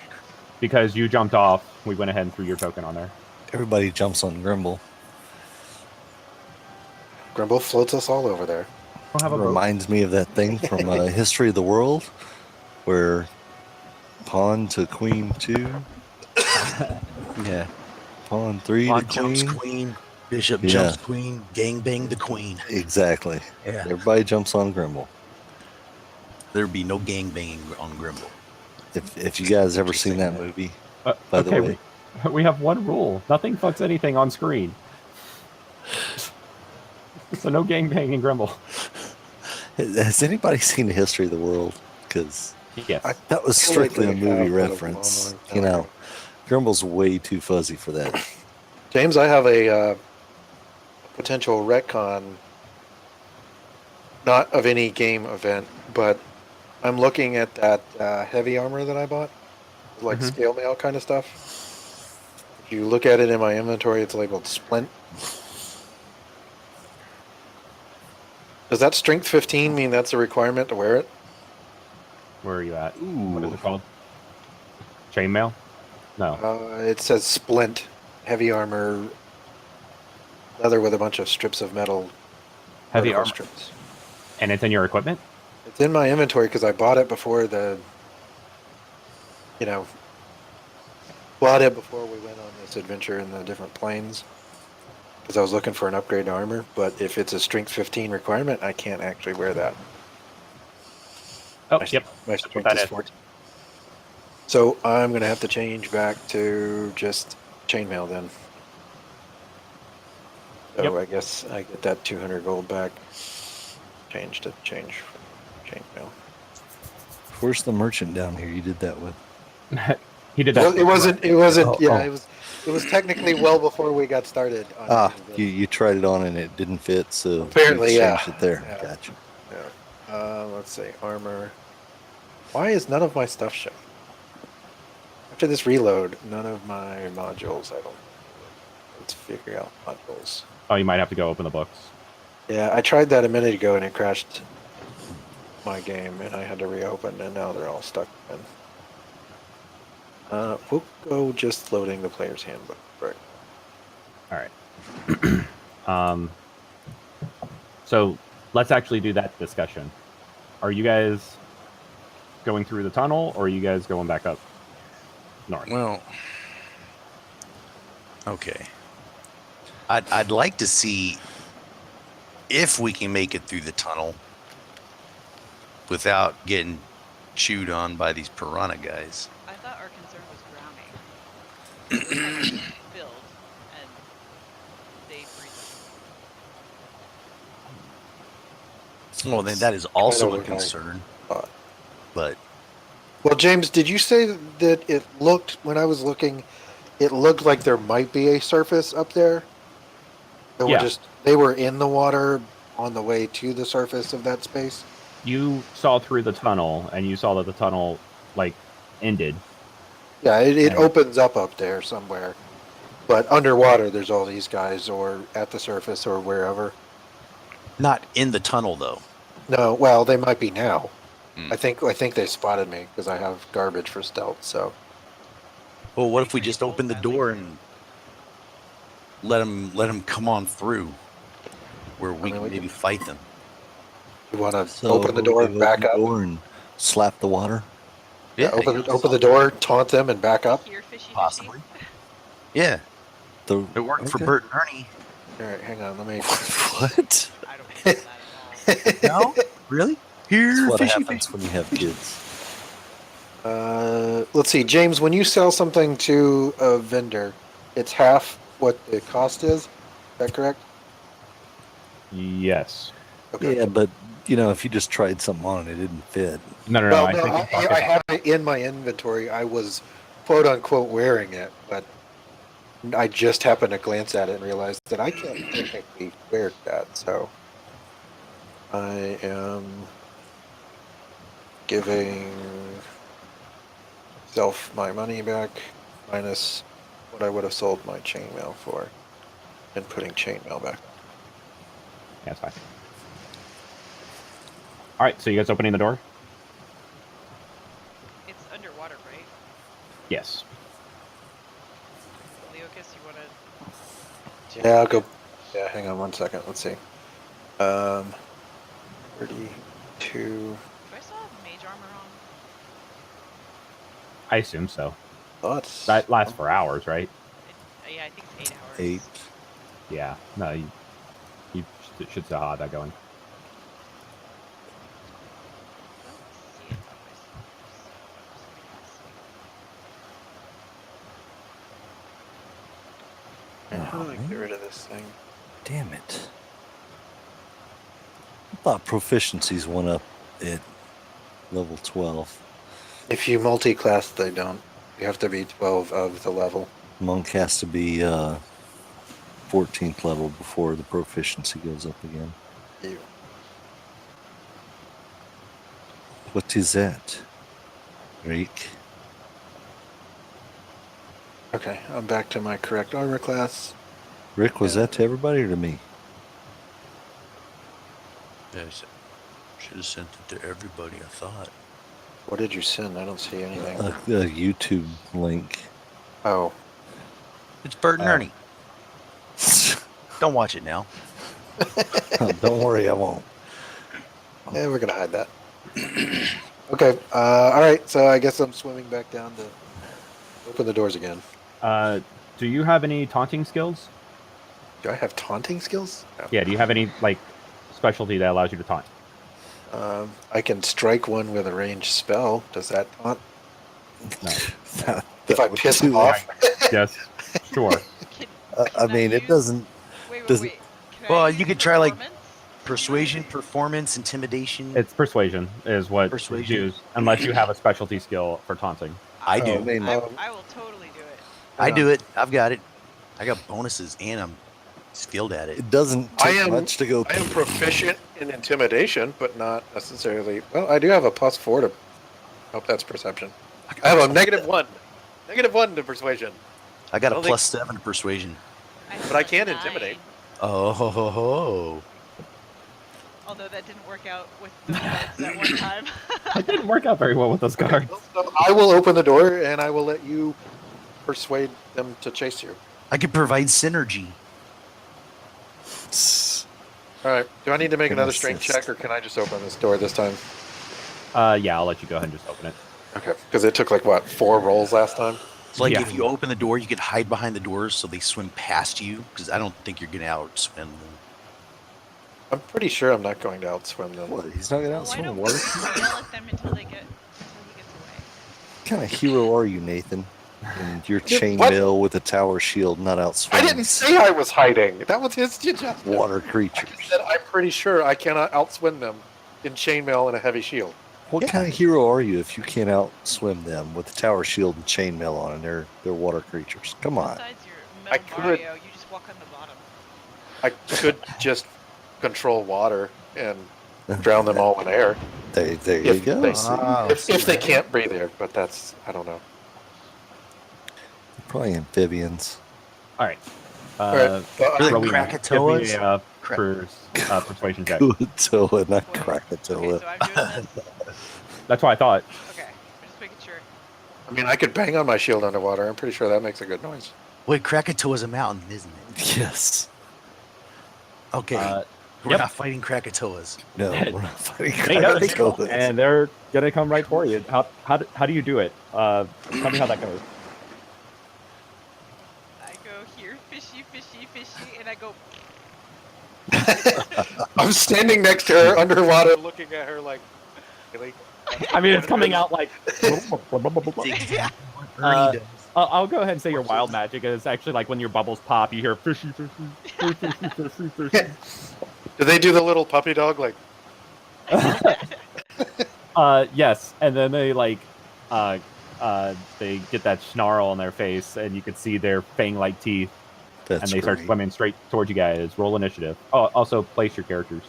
Speaker 4: because you jumped off, we went ahead and threw your token on there.
Speaker 3: everybody jumps on Grimble.
Speaker 1: Grimble floats us all over there.
Speaker 4: Don't have a boat.
Speaker 3: Reminds me of that thing from History of the World, where pawn to queen 2.
Speaker 2: Yeah.
Speaker 3: Pawn 3
Speaker 2: Pawn
Speaker 3: to
Speaker 2: jumps
Speaker 3: queen.
Speaker 2: queen. Bishop
Speaker 3: Yeah.
Speaker 2: jumps queen. Gang bang the queen.
Speaker 3: Exactly.
Speaker 2: Yeah.
Speaker 3: Everybody jumps on Grimble.
Speaker 2: There'd be no gang banging on Grimble.
Speaker 3: If you guys ever
Speaker 2: Just
Speaker 3: seen
Speaker 2: saying
Speaker 3: that
Speaker 2: that.
Speaker 3: movie, by the
Speaker 4: Okay,
Speaker 3: way,
Speaker 4: we have one rule: nothing fucks anything on screen. So no gangbang in Grimble.
Speaker 3: has anybody seen History of the World? Because
Speaker 4: Yes.
Speaker 3: that was
Speaker 1: feel like
Speaker 3: strictly a
Speaker 1: they
Speaker 3: movie
Speaker 1: have, but a long,
Speaker 3: reference.
Speaker 1: long time
Speaker 3: You know,
Speaker 1: ago.
Speaker 3: Grimble's way too fuzzy for that.
Speaker 1: James, I have a potential retcon, not of any game event, but I'm looking at that heavy armor that I bought, like
Speaker 4: Mhm.
Speaker 1: scale mail kind of stuff. If you look at it in my inventory, it's labeled Splint. Does that strength 15 mean that's a requirement to wear it?
Speaker 4: Where are you at? What is
Speaker 3: Ooh.
Speaker 4: it called? Chainmail? No.
Speaker 1: It says Splint, heavy armor, leather with a bunch of strips of metal.
Speaker 4: Heavy
Speaker 1: vertical
Speaker 4: armor.
Speaker 1: strips.
Speaker 4: And it's in your equipment?
Speaker 1: It's in my inventory because I bought it before the you know, bought it before we went on this adventure in the different planes because I was looking for an upgrade to armor. But if it's a strength 15 requirement, I can't actually wear that.
Speaker 4: Oh,
Speaker 1: My,
Speaker 4: yep.
Speaker 1: my
Speaker 4: That's what
Speaker 1: strength
Speaker 4: that
Speaker 1: is
Speaker 4: is.
Speaker 1: 14. So I'm gonna have to change back to just chainmail then. So
Speaker 4: Yep.
Speaker 1: I guess I get that 200 gold back. Change chainmail.
Speaker 3: Where's the merchant down here you did that with?
Speaker 4: He did
Speaker 1: Well,
Speaker 4: that.
Speaker 1: it wasn't. It wasn't.
Speaker 3: Oh,
Speaker 1: yeah,
Speaker 3: oh.
Speaker 1: it was technically well before we got started. On
Speaker 3: Ah,
Speaker 1: any of this.
Speaker 3: you tried it on and it didn't fit, so
Speaker 1: Apparently,
Speaker 3: you
Speaker 1: yeah.
Speaker 3: changed it there.
Speaker 1: Yeah.
Speaker 3: Gotcha.
Speaker 1: Yeah. Let's see. Armor. Why is none of my stuff showing? After this reload, none of my modules. I don't. Let's figure out modules.
Speaker 4: Oh, you might have to go open the books.
Speaker 1: Yeah, I tried that a minute ago and it crashed my game, and I had to reopen, and now they're all stuck in. We'll go just loading the player's handbook. Right.
Speaker 4: All right. So let's actually do that discussion. Are you guys going through the tunnel, or are you guys going back up north?
Speaker 2: Well, okay. I'd like to see if we can make it through the tunnel without getting chewed on by these piranha guys.
Speaker 5: I thought our concern was drowning. We're having to build, and they freeze us.
Speaker 2: Well, then that is also a
Speaker 1: what I
Speaker 2: concern.
Speaker 1: thought.
Speaker 2: But
Speaker 1: Well, James, did you say that it looked, when I was looking, it looked like there might be a surface up there?
Speaker 4: Yeah.
Speaker 1: They were in the water on the way to the surface of that space?
Speaker 4: You saw through the tunnel, and you saw that the tunnel, like, ended.
Speaker 1: Yeah, it
Speaker 4: And-
Speaker 1: opens up there somewhere. But underwater, there's all these guys, or at the surface, or wherever.
Speaker 2: not in the tunnel, though.
Speaker 1: No, well, they might be now.
Speaker 2: Hmm.
Speaker 1: I think they spotted me because I have garbage for stealth. So
Speaker 2: Well, what if we
Speaker 5: Are you
Speaker 2: just
Speaker 5: full
Speaker 2: open the
Speaker 5: badly
Speaker 2: door
Speaker 5: hurt?
Speaker 2: and let them come on through, where we
Speaker 1: mean,
Speaker 2: can
Speaker 1: we
Speaker 2: maybe
Speaker 1: can-
Speaker 2: fight them?
Speaker 1: you want to
Speaker 3: So
Speaker 1: open the door
Speaker 3: you
Speaker 1: and back
Speaker 3: open the
Speaker 1: up?
Speaker 3: door and slap the water.
Speaker 1: Yeah,
Speaker 2: I
Speaker 1: open
Speaker 2: guess.
Speaker 1: the door, taunt them, and back up.
Speaker 5: Here, fishy,
Speaker 2: Possibly.
Speaker 5: fishy.
Speaker 2: Yeah,
Speaker 3: The,
Speaker 2: it worked for
Speaker 3: okay.
Speaker 2: Bert and Ernie.
Speaker 1: All right, hang on. Let me.
Speaker 3: What?
Speaker 5: I don't remember that at all.
Speaker 2: No, really? Here,
Speaker 3: That's what
Speaker 2: fishy,
Speaker 3: happens
Speaker 2: fishy.
Speaker 3: when you have kids.
Speaker 1: Let's see, James. When you sell something to a vendor, it's half what the cost is. Is that correct?
Speaker 4: Yes.
Speaker 1: Okay.
Speaker 3: Yeah, but if you just tried something on and it didn't fit,
Speaker 4: No.
Speaker 1: Well,
Speaker 4: I
Speaker 1: no,
Speaker 4: think
Speaker 1: I have it in my inventory. I was quote unquote wearing it, but I just happened to glance at it and realized that I can't technically wear that. So I am giving self my money back minus what I would have sold my chainmail for, and putting chainmail back.
Speaker 4: Yeah, it's fine. All right, so you guys opening the door?
Speaker 5: It's underwater, right?
Speaker 4: Yes.
Speaker 5: Leocus, you want to?
Speaker 1: Yeah, I'll go. Yeah, hang on one second. Let's see. 32.
Speaker 5: Do I still have mage armor on?
Speaker 4: I assume so.
Speaker 1: Thoughts?
Speaker 4: That lasts for hours, right?
Speaker 5: Yeah, I think it's 8 hours.
Speaker 3: 8.
Speaker 4: Yeah. No, you should still have that going.
Speaker 5: I don't see it on myself, so I'm just gonna see.
Speaker 1: How do I get rid of this thing?
Speaker 3: Damn it. I thought proficiencies went up at level 12.
Speaker 1: If you multi-class, they don't. You have to be 12 of the level.
Speaker 3: Monk has to be 14th level before the proficiency goes up again.
Speaker 1: You.
Speaker 3: What is that? Reek?
Speaker 1: Okay, I'm back to my correct armor class.
Speaker 3: Rick, was that to everybody or to me?
Speaker 2: Yeah, should have sent it to everybody, I thought.
Speaker 1: What did you send? I don't see anything.
Speaker 3: A YouTube link.
Speaker 1: Oh,
Speaker 2: It's Bert and
Speaker 3: Oh.
Speaker 2: Ernie. Don't watch it now.
Speaker 3: Don't worry, I won't.
Speaker 1: yeah, we're gonna hide that. Okay. All right. So I guess I'm swimming back down to open the doors again.
Speaker 4: Do you have any taunting skills?
Speaker 1: Do I have taunting skills? No.
Speaker 4: Yeah. Do you have any like specialty that allows you to taunt?
Speaker 1: I can strike one with a ranged spell. Does that taunt?
Speaker 4: No.
Speaker 1: If I
Speaker 3: would
Speaker 1: piss
Speaker 3: do
Speaker 1: off?
Speaker 4: Yes. Sure.
Speaker 3: I mean, it doesn't.
Speaker 5: Wait,
Speaker 3: doesn't-
Speaker 5: wait. Can I
Speaker 2: Well,
Speaker 5: use
Speaker 2: you could try, like,
Speaker 5: performance?
Speaker 2: Persuasion, performance, intimidation.
Speaker 4: It's persuasion is what
Speaker 2: Persuasion.
Speaker 4: you use, unless you have a specialty skill for taunting.
Speaker 2: I
Speaker 3: Oh,
Speaker 2: do.
Speaker 3: I mean,
Speaker 5: I will totally do it.
Speaker 2: I do it. I've got it. I got bonuses and I'm skilled at it.
Speaker 3: it doesn't
Speaker 1: I
Speaker 3: take
Speaker 1: am-
Speaker 3: much to go.
Speaker 1: I am proficient in intimidation, but not necessarily. Well, I do have a +4 to. Hope that's perception. I have a -1. -1 to persuasion.
Speaker 2: I got
Speaker 1: I
Speaker 2: a
Speaker 1: don't think-
Speaker 2: +7 to persuasion.
Speaker 1: But I can intimidate.
Speaker 2: Oh, ho, ho, ho.
Speaker 5: Although that didn't work out with the guards that one time.
Speaker 4: It didn't work out very well with those guards.
Speaker 1: So I will open the door and I will let you persuade them to chase you.
Speaker 2: I could provide synergy.
Speaker 1: All right. Do I need to make
Speaker 3: Can
Speaker 1: another strength
Speaker 3: assist.
Speaker 1: check, or can I just open this door this time?
Speaker 4: Yeah, I'll let you go ahead and just open it.
Speaker 1: Okay. Because it took like what 4 rolls last time.
Speaker 2: It's like
Speaker 4: Yeah.
Speaker 2: if you open the door, you could hide behind the doors so they swim past you. Because I don't think you're going to outswim them.
Speaker 1: I'm pretty sure I'm not going to outswim them.
Speaker 3: What? He's not gonna
Speaker 5: Well, why
Speaker 3: outswim
Speaker 5: don't we
Speaker 3: water.
Speaker 5: yell at them until he gets away?
Speaker 3: What kind of hero are you, Nathan? And your
Speaker 1: Yeah,
Speaker 3: chainmail
Speaker 1: what?
Speaker 3: with a tower shield, not outswim.
Speaker 1: I didn't say I was hiding. That was his suggestion.
Speaker 3: water
Speaker 1: I
Speaker 3: creatures.
Speaker 1: just said I'm pretty sure I cannot outswim them in chainmail and a heavy shield.
Speaker 3: What kind of hero are you if you can't outswim them with a tower shield and chainmail on, and they're water creatures? Come on.
Speaker 5: Besides your
Speaker 1: I
Speaker 5: Mel
Speaker 1: could-
Speaker 5: Mario, you just walk on the bottom.
Speaker 1: I could just control water and drown them all in air
Speaker 3: There you
Speaker 1: if
Speaker 3: go.
Speaker 1: they-
Speaker 2: Ah,
Speaker 1: if they can't breathe air. But that's I don't know.
Speaker 3: Probably amphibians.
Speaker 4: All right.
Speaker 1: All right.
Speaker 2: Really?
Speaker 4: Rowena,
Speaker 2: Krakatoas?
Speaker 4: give me a persuasion check.
Speaker 3: Kuatoa, not
Speaker 5: Wait,
Speaker 3: Krakatoa.
Speaker 5: Okay, so I'm doing this.
Speaker 4: That's what I thought.
Speaker 5: Okay, I'm just making sure.
Speaker 1: I mean, I could bang on my shield underwater. I'm pretty sure that makes a good noise.
Speaker 2: Wait, Krakatoa's a mountain, isn't it?
Speaker 3: Yes.
Speaker 2: Okay. We're
Speaker 4: yep.
Speaker 2: not fighting Krakatoas.
Speaker 3: No, we're not fighting
Speaker 4: They know,
Speaker 3: Krakatoas.
Speaker 4: and they're gonna come right for you. How do you do it? Tell me how that goes.
Speaker 5: I go here, fishy, fishy, fishy, and I go.
Speaker 1: I'm standing next to her underwater, looking at her like, really?
Speaker 4: I mean, it's coming out like.
Speaker 2: It's exactly what Ernie
Speaker 4: Uh,
Speaker 2: does.
Speaker 4: I'll go ahead and say your wild magic is actually like when your bubbles pop, you hear fishy, fishy, fishy, fishy, fishy.
Speaker 1: Do they do the little puppy dog like?
Speaker 4: Yes, and then they like, they get that snarl on their face, and you can see their fang-like teeth,
Speaker 3: That's
Speaker 4: and they start
Speaker 3: great.
Speaker 4: swimming straight towards you guys. Roll initiative. Oh, also place your characters.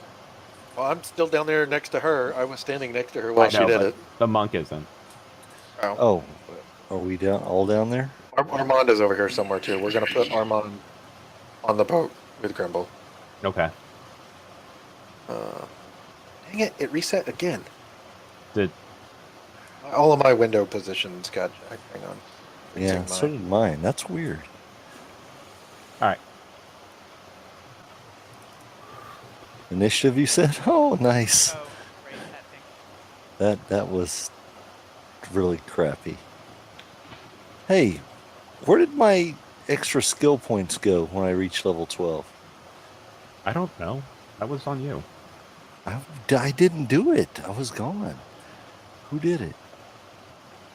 Speaker 1: Well, I'm still down there next to her. I was standing next to her while
Speaker 4: I
Speaker 1: she
Speaker 4: know,
Speaker 1: did
Speaker 4: but
Speaker 1: it.
Speaker 4: the monk isn't.
Speaker 3: Oh, are we all down there?
Speaker 1: Armand is over here somewhere too. We're gonna put Armand on the boat with Grimble.
Speaker 4: Okay.
Speaker 1: Dang it! It reset again.
Speaker 4: Did
Speaker 1: All of my window positions got. Hang on.
Speaker 3: Yeah,
Speaker 1: Fixing
Speaker 3: so
Speaker 1: mine.
Speaker 3: did mine. That's weird.
Speaker 4: all right.
Speaker 3: Initiative, you said? Oh, nice.
Speaker 5: Oh, right, that thing.
Speaker 3: That was really crappy. Hey, where did my extra skill points go when I reached level 12?
Speaker 4: I don't know. That was on you.
Speaker 3: I didn't do it. I was gone. Who did it?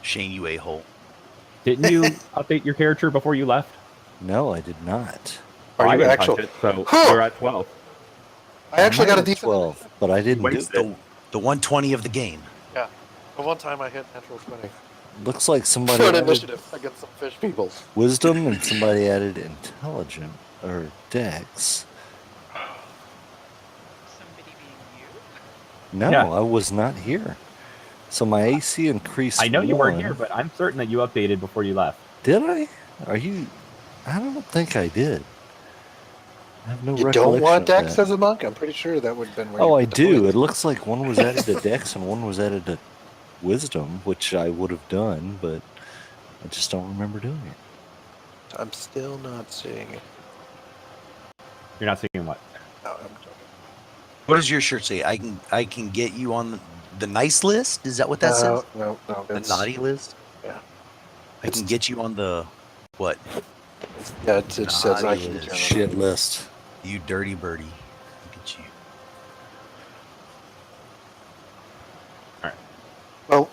Speaker 2: Shane, you a-hole.
Speaker 4: Didn't you update your character before you left?
Speaker 3: No, I did not.
Speaker 1: Are
Speaker 4: I
Speaker 1: you
Speaker 4: didn't touch
Speaker 1: actually?
Speaker 4: it, so
Speaker 1: Huh.
Speaker 4: we're at 12.
Speaker 1: I actually got a
Speaker 3: Mine was
Speaker 1: decent.
Speaker 3: 12, but I didn't do it.
Speaker 2: The 120 of the game.
Speaker 1: The one time I hit natural 20
Speaker 3: Looks like somebody
Speaker 1: for an
Speaker 3: added
Speaker 1: initiative against some fish people.
Speaker 3: wisdom and somebody added intelligent or dex.
Speaker 5: Somebody being you?
Speaker 3: No,
Speaker 4: Yeah.
Speaker 3: I was not here. So my AC increased.
Speaker 4: I know you weren't
Speaker 3: 1.
Speaker 4: here, but I'm certain that you updated before you left.
Speaker 3: Did I? Are you? I don't think I did. I have no
Speaker 1: You
Speaker 3: recollection
Speaker 1: don't want
Speaker 3: of
Speaker 1: Dex
Speaker 3: that.
Speaker 1: as a monk? I'm pretty sure that would have been. Where
Speaker 3: Oh,
Speaker 1: you
Speaker 3: I
Speaker 1: put the
Speaker 3: do.
Speaker 1: point.
Speaker 3: It looks like one was added to Dex and one was added to Wisdom, which I would have done, but I just don't remember doing it.
Speaker 1: I'm still not seeing it.
Speaker 4: You're not seeing what?
Speaker 1: No, I'm joking.
Speaker 2: What does your shirt say? I can get you on The nice list? Is that what that says?
Speaker 1: No.
Speaker 2: The
Speaker 1: It's,
Speaker 2: naughty list?
Speaker 1: yeah.
Speaker 2: I can get you on the what?
Speaker 1: Yeah, it says I
Speaker 2: Naughty
Speaker 1: can get
Speaker 2: list.
Speaker 1: you on the
Speaker 3: Shit list.
Speaker 2: You dirty birdie. Look at you.
Speaker 1: Well,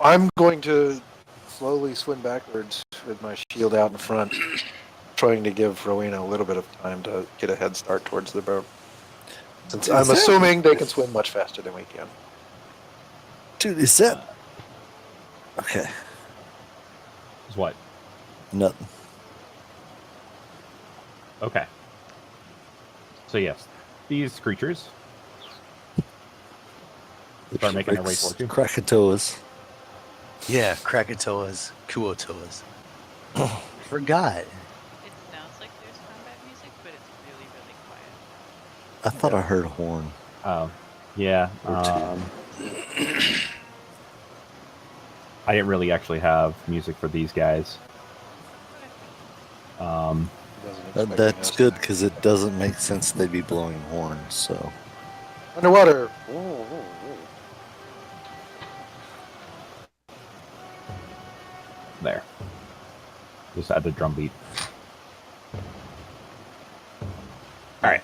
Speaker 1: I'm going to slowly swim backwards with my shield out in front, trying to give Rowena a little bit of time to get a head start towards the boat. Since
Speaker 3: Dude,
Speaker 1: I'm
Speaker 3: is that-
Speaker 1: assuming they can swim much faster than we can.
Speaker 3: Dude, is that okay?
Speaker 4: Is what?
Speaker 3: Nothing.
Speaker 4: Okay. So yes, these creatures start making their way towards you.
Speaker 3: Krakatoas.
Speaker 2: Yeah, Krakatoas, Kuotoas. Forgot.
Speaker 5: It sounds like there's combat music, but it's really, really quiet.
Speaker 3: I thought I heard a horn.
Speaker 4: Oh, yeah.
Speaker 3: Or two.
Speaker 4: I didn't really actually have music for these guys.
Speaker 1: Doesn't expect
Speaker 3: That's
Speaker 1: us.
Speaker 3: good because it doesn't make sense they'd be blowing horns. So
Speaker 1: Underwater.
Speaker 4: There. Just add the drum beat. Alright.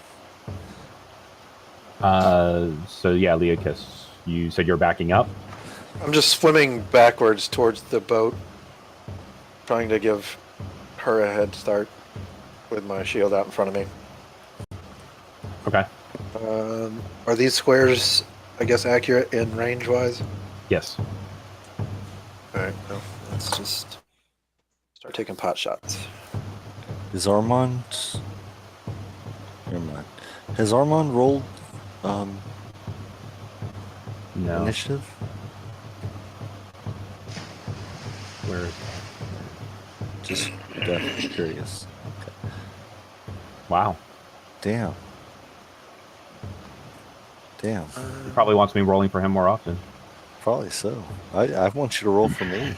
Speaker 4: So yeah, Leocus, you said you're backing up?
Speaker 1: I'm just swimming backwards towards the boat, trying to give her a head start with my shield out in front of me.
Speaker 4: Okay.
Speaker 1: Are these squares, I guess, accurate in range-wise?
Speaker 4: Yes.
Speaker 1: Alright, well, let's just start taking pot shots.
Speaker 3: is Armand? Never mind. Has Armand rolled
Speaker 4: No.
Speaker 3: initiative?
Speaker 4: Where?
Speaker 3: Just curious.
Speaker 4: Wow.
Speaker 3: Damn. Damn.
Speaker 4: He probably wants me rolling for him more often.
Speaker 3: Probably so. I want you to roll for me.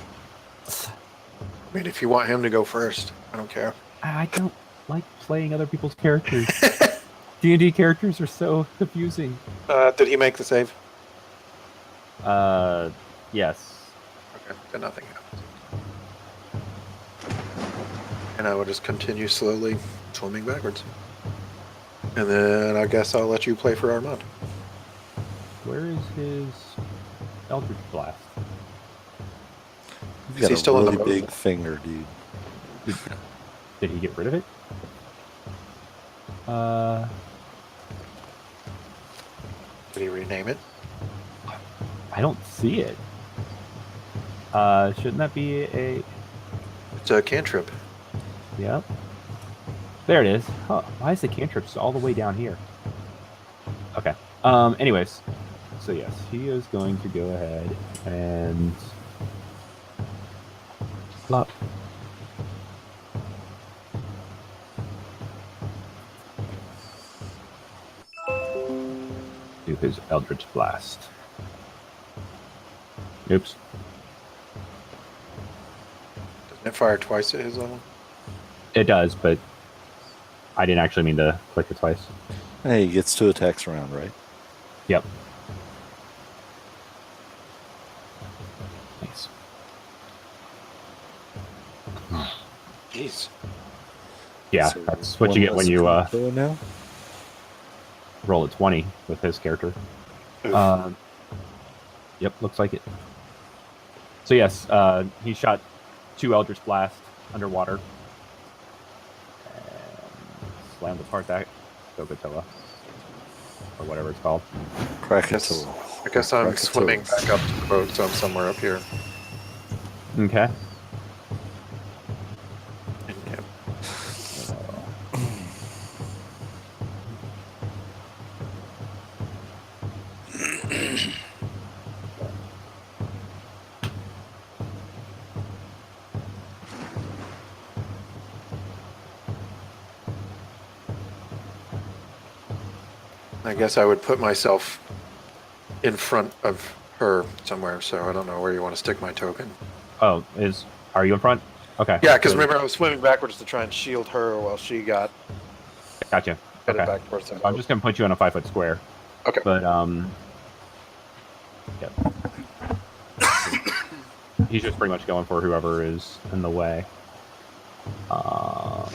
Speaker 1: I mean, if you want him to go first, I don't care.
Speaker 4: I don't like playing other people's characters. D&D characters are so confusing.
Speaker 1: Did he make the save?
Speaker 4: Yes.
Speaker 1: Okay, then nothing happens. And I will just continue slowly swimming backwards. And then I guess I'll let you play for Armand.
Speaker 4: Where is his Eldritch Blast?
Speaker 3: You've
Speaker 1: Is
Speaker 3: got
Speaker 1: he
Speaker 3: a
Speaker 1: still on the
Speaker 3: really
Speaker 1: boat?
Speaker 3: big finger, dude.
Speaker 4: Did he get rid of it?
Speaker 1: Did he rename it?
Speaker 4: I don't see it. Shouldn't that be a...
Speaker 1: It's a cantrip.
Speaker 4: Yep. There it is. Huh. Why is the cantrips all the way down here? Okay. Anyways. So yes, he is going to go ahead and... Flop. Do his Eldritch Blast. Oops.
Speaker 1: Doesn't it fire twice at his level?
Speaker 4: It does, but I didn't actually mean to click it twice.
Speaker 3: Hey, he gets 2 attacks around, right?
Speaker 4: Yep. Nice.
Speaker 1: Jeez.
Speaker 4: Yeah,
Speaker 3: So
Speaker 4: that's what
Speaker 3: one
Speaker 4: you get when
Speaker 3: less
Speaker 4: you
Speaker 3: combo now.
Speaker 4: roll a 20 with his character.
Speaker 1: Oof.
Speaker 4: Yep, looks like it. So yes, he shot 2 Eldritch Blast underwater. And slammed apart that Gogatoa. Or whatever it's called.
Speaker 3: Krakatoa.
Speaker 1: I guess I'm
Speaker 3: Krakatoa.
Speaker 1: swimming back up to the boat, so I'm somewhere up here.
Speaker 4: Okay.
Speaker 1: Yeah. I guess I would put myself in front of her somewhere, so I don't know where you want to stick my token.
Speaker 4: Oh, are you in front? Okay.
Speaker 1: Yeah, because
Speaker 4: so-
Speaker 1: remember I was swimming backwards to try and shield her while she got
Speaker 4: Gotcha.
Speaker 1: headed
Speaker 4: Okay.
Speaker 1: back towards the
Speaker 4: So I'm
Speaker 1: boat.
Speaker 4: just gonna put you on a 5-foot square.
Speaker 1: Okay.
Speaker 4: But Yep. He's just pretty much going for whoever is in the way. So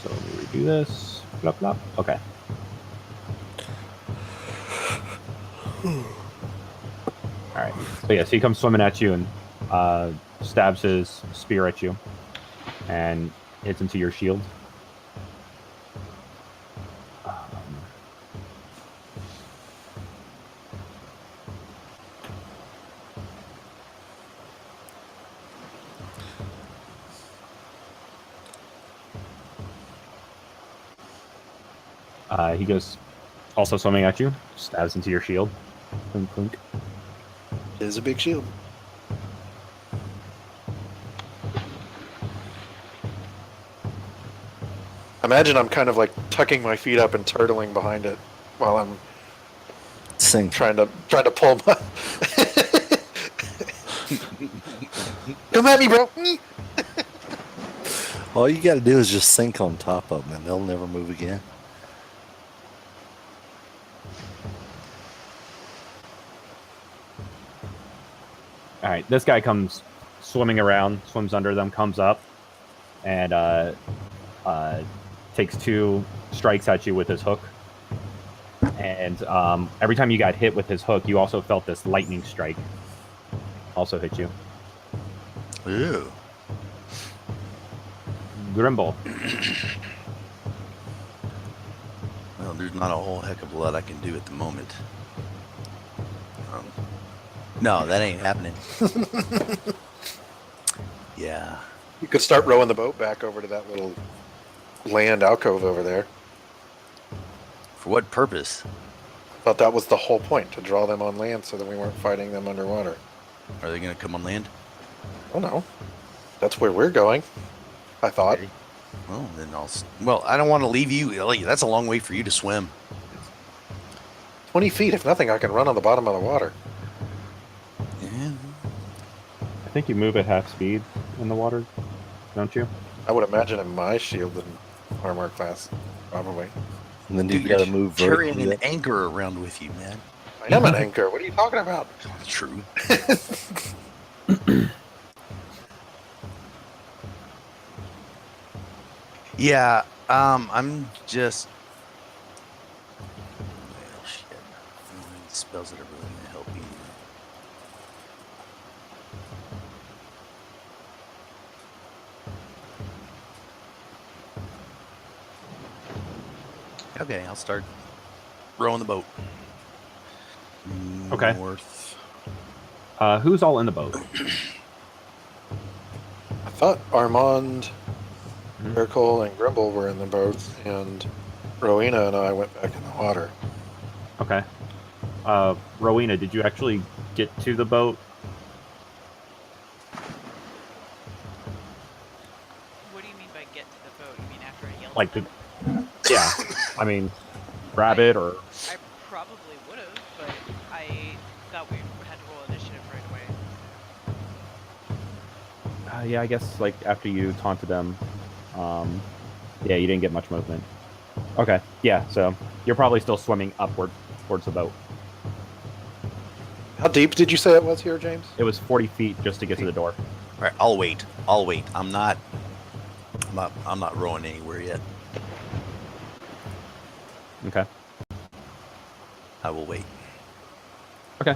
Speaker 4: let me redo this. Blah, blah. Okay. All right. So yes, he comes swimming at you and stabs his spear at you and hits into your shield. He goes also swimming at you, stabs into your shield. Clink, clink.
Speaker 1: It is a big shield. Imagine I'm kind of like tucking my feet up and turtling behind it while I'm
Speaker 3: Sink.
Speaker 1: trying to pull my. Come at me, bro.
Speaker 3: All you got to do is just sink on top of them, and they'll never move again.
Speaker 4: All right, this guy comes swimming around, swims under them, comes up, and takes 2 strikes at you with his hook. And every time you got hit with his hook, you also felt this lightning strike also hit you.
Speaker 2: Ew.
Speaker 4: Grimble.
Speaker 2: Well, there's not a whole heck of a lot I can do at the moment. No, that ain't happening. Yeah.
Speaker 1: You could start rowing the boat back over to that little land alcove over there.
Speaker 2: For what purpose?
Speaker 1: Thought that was the whole point, to draw them on land so that we weren't fighting them underwater.
Speaker 2: Are they going to come on land?
Speaker 1: Oh no. That's where we're going, I thought.
Speaker 2: Okay. Well, then Well, I don't want to leave you. Like, that's a long way for you to swim.
Speaker 1: 20 feet. If nothing, I can run on the bottom of the water.
Speaker 2: Yeah.
Speaker 4: I think you move at half speed in the water, don't you?
Speaker 1: I would imagine in my shield and armor class, probably.
Speaker 3: And then
Speaker 2: Dude,
Speaker 3: you got to move
Speaker 2: carrying
Speaker 3: vertically
Speaker 2: an
Speaker 3: up.
Speaker 2: anchor around with you, man.
Speaker 1: I am an anchor. What are you talking about?
Speaker 2: True. Yeah, I'm just. Well, shit. Spells that are really gonna help me. Okay, I'll start rowing the boat.
Speaker 4: Okay.
Speaker 2: North.
Speaker 4: Who's all in the boat?
Speaker 1: I thought Armand, Miracle, and Grimble were in the boat, and Rowena and I went back in the water.
Speaker 4: Okay. Rowena, did you actually get to the boat?
Speaker 5: What do you mean by get to the boat? You mean after I yelled
Speaker 4: Like
Speaker 5: at
Speaker 4: the,
Speaker 5: them?
Speaker 4: yeah. I mean, grab it or
Speaker 5: I probably would have, but I thought we had to roll initiative right away.
Speaker 4: yeah, I guess like after you taunted them, yeah, you didn't get much movement. Okay, yeah, so you're probably still swimming upward towards the boat.
Speaker 1: How deep did you say it was here, James?
Speaker 4: It was 40 feet just to get to the door.
Speaker 2: All right, I'll wait. I'm not rowing anywhere yet.
Speaker 4: Okay.
Speaker 2: I will wait.
Speaker 4: Okay.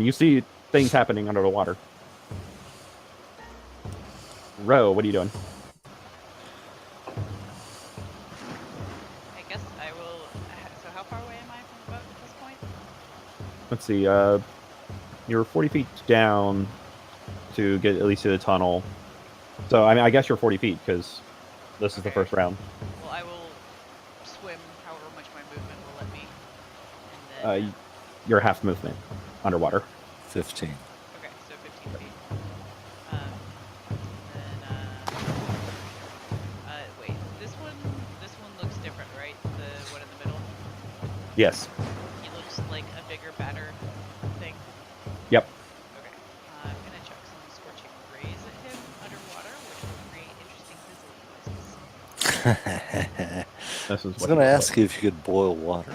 Speaker 4: You see things happening under the water. Ro, what are you doing?
Speaker 5: I guess I will. So how far away am I from the boat at this point?
Speaker 4: Let's see. You're 40 feet down to get at least to the tunnel. So, I mean, I guess you're 40 feet because this is the
Speaker 5: Okay.
Speaker 4: first round.
Speaker 5: Well, I will swim however much my movement will let me. And then,
Speaker 4: You're half movement underwater.
Speaker 3: 15.
Speaker 5: okay, so 15 feet. Wait, this one looks different, right? The one in the middle?
Speaker 4: Yes.
Speaker 5: He looks like a bigger, badder thing?
Speaker 4: Yep.
Speaker 5: Okay. I'm gonna chuck some scorching rays at him underwater, which will create interesting fizzling noises.
Speaker 4: This is
Speaker 3: I was
Speaker 4: what
Speaker 3: going to
Speaker 4: you look
Speaker 3: ask you if you could boil water.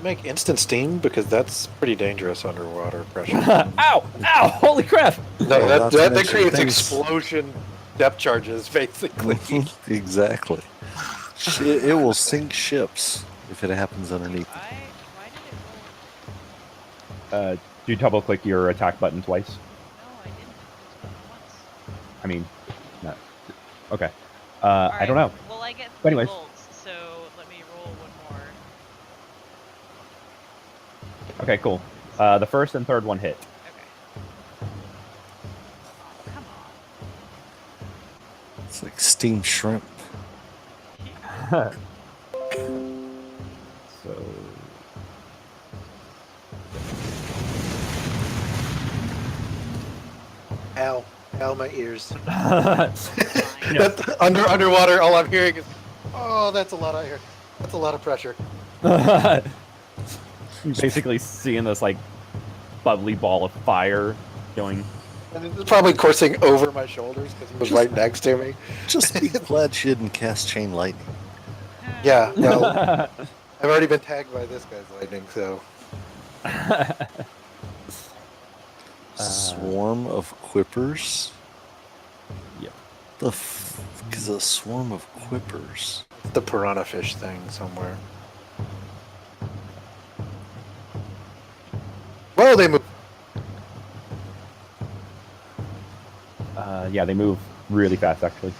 Speaker 1: I make instant steam? Because that's pretty dangerous underwater pressure.
Speaker 4: Ow! Ow! Holy crap!
Speaker 1: No,
Speaker 3: Yeah, not to
Speaker 1: that
Speaker 3: mention
Speaker 1: creates
Speaker 3: things-
Speaker 1: explosion depth charges, basically.
Speaker 3: Exactly. It will sink ships if it happens underneath.
Speaker 5: Why did it roll?
Speaker 4: Do you double click your attack button twice?
Speaker 5: No, I didn't. Just once.
Speaker 4: I mean, no. Okay. I
Speaker 5: Alright,
Speaker 4: don't know.
Speaker 5: Well, I get
Speaker 4: But
Speaker 5: 3
Speaker 4: anyways.
Speaker 5: bolts, so let me roll one more.
Speaker 4: Okay, cool. The first and third one hit.
Speaker 5: Okay. Oh, come on.
Speaker 3: It's like steamed shrimp.
Speaker 4: So.
Speaker 1: Ow. Ow, my ears.
Speaker 5: Fine.
Speaker 1: That's underwater, all I'm hearing is, oh, that's a lot of air. That's a lot of pressure.
Speaker 4: Basically seeing this like bubbly ball of fire going.
Speaker 1: And it's probably coursing over my shoulders because he was right next to me.
Speaker 3: Just be glad she didn't cast chain lightning.
Speaker 1: Yeah, well, I've already been tagged by this guy's lightning, so.
Speaker 3: Swarm of quippers.
Speaker 4: Yep.
Speaker 3: The f is a swarm of quippers.
Speaker 1: It's the piranha fish thing somewhere. Whoa, they move.
Speaker 4: Yeah, they move really fast actually.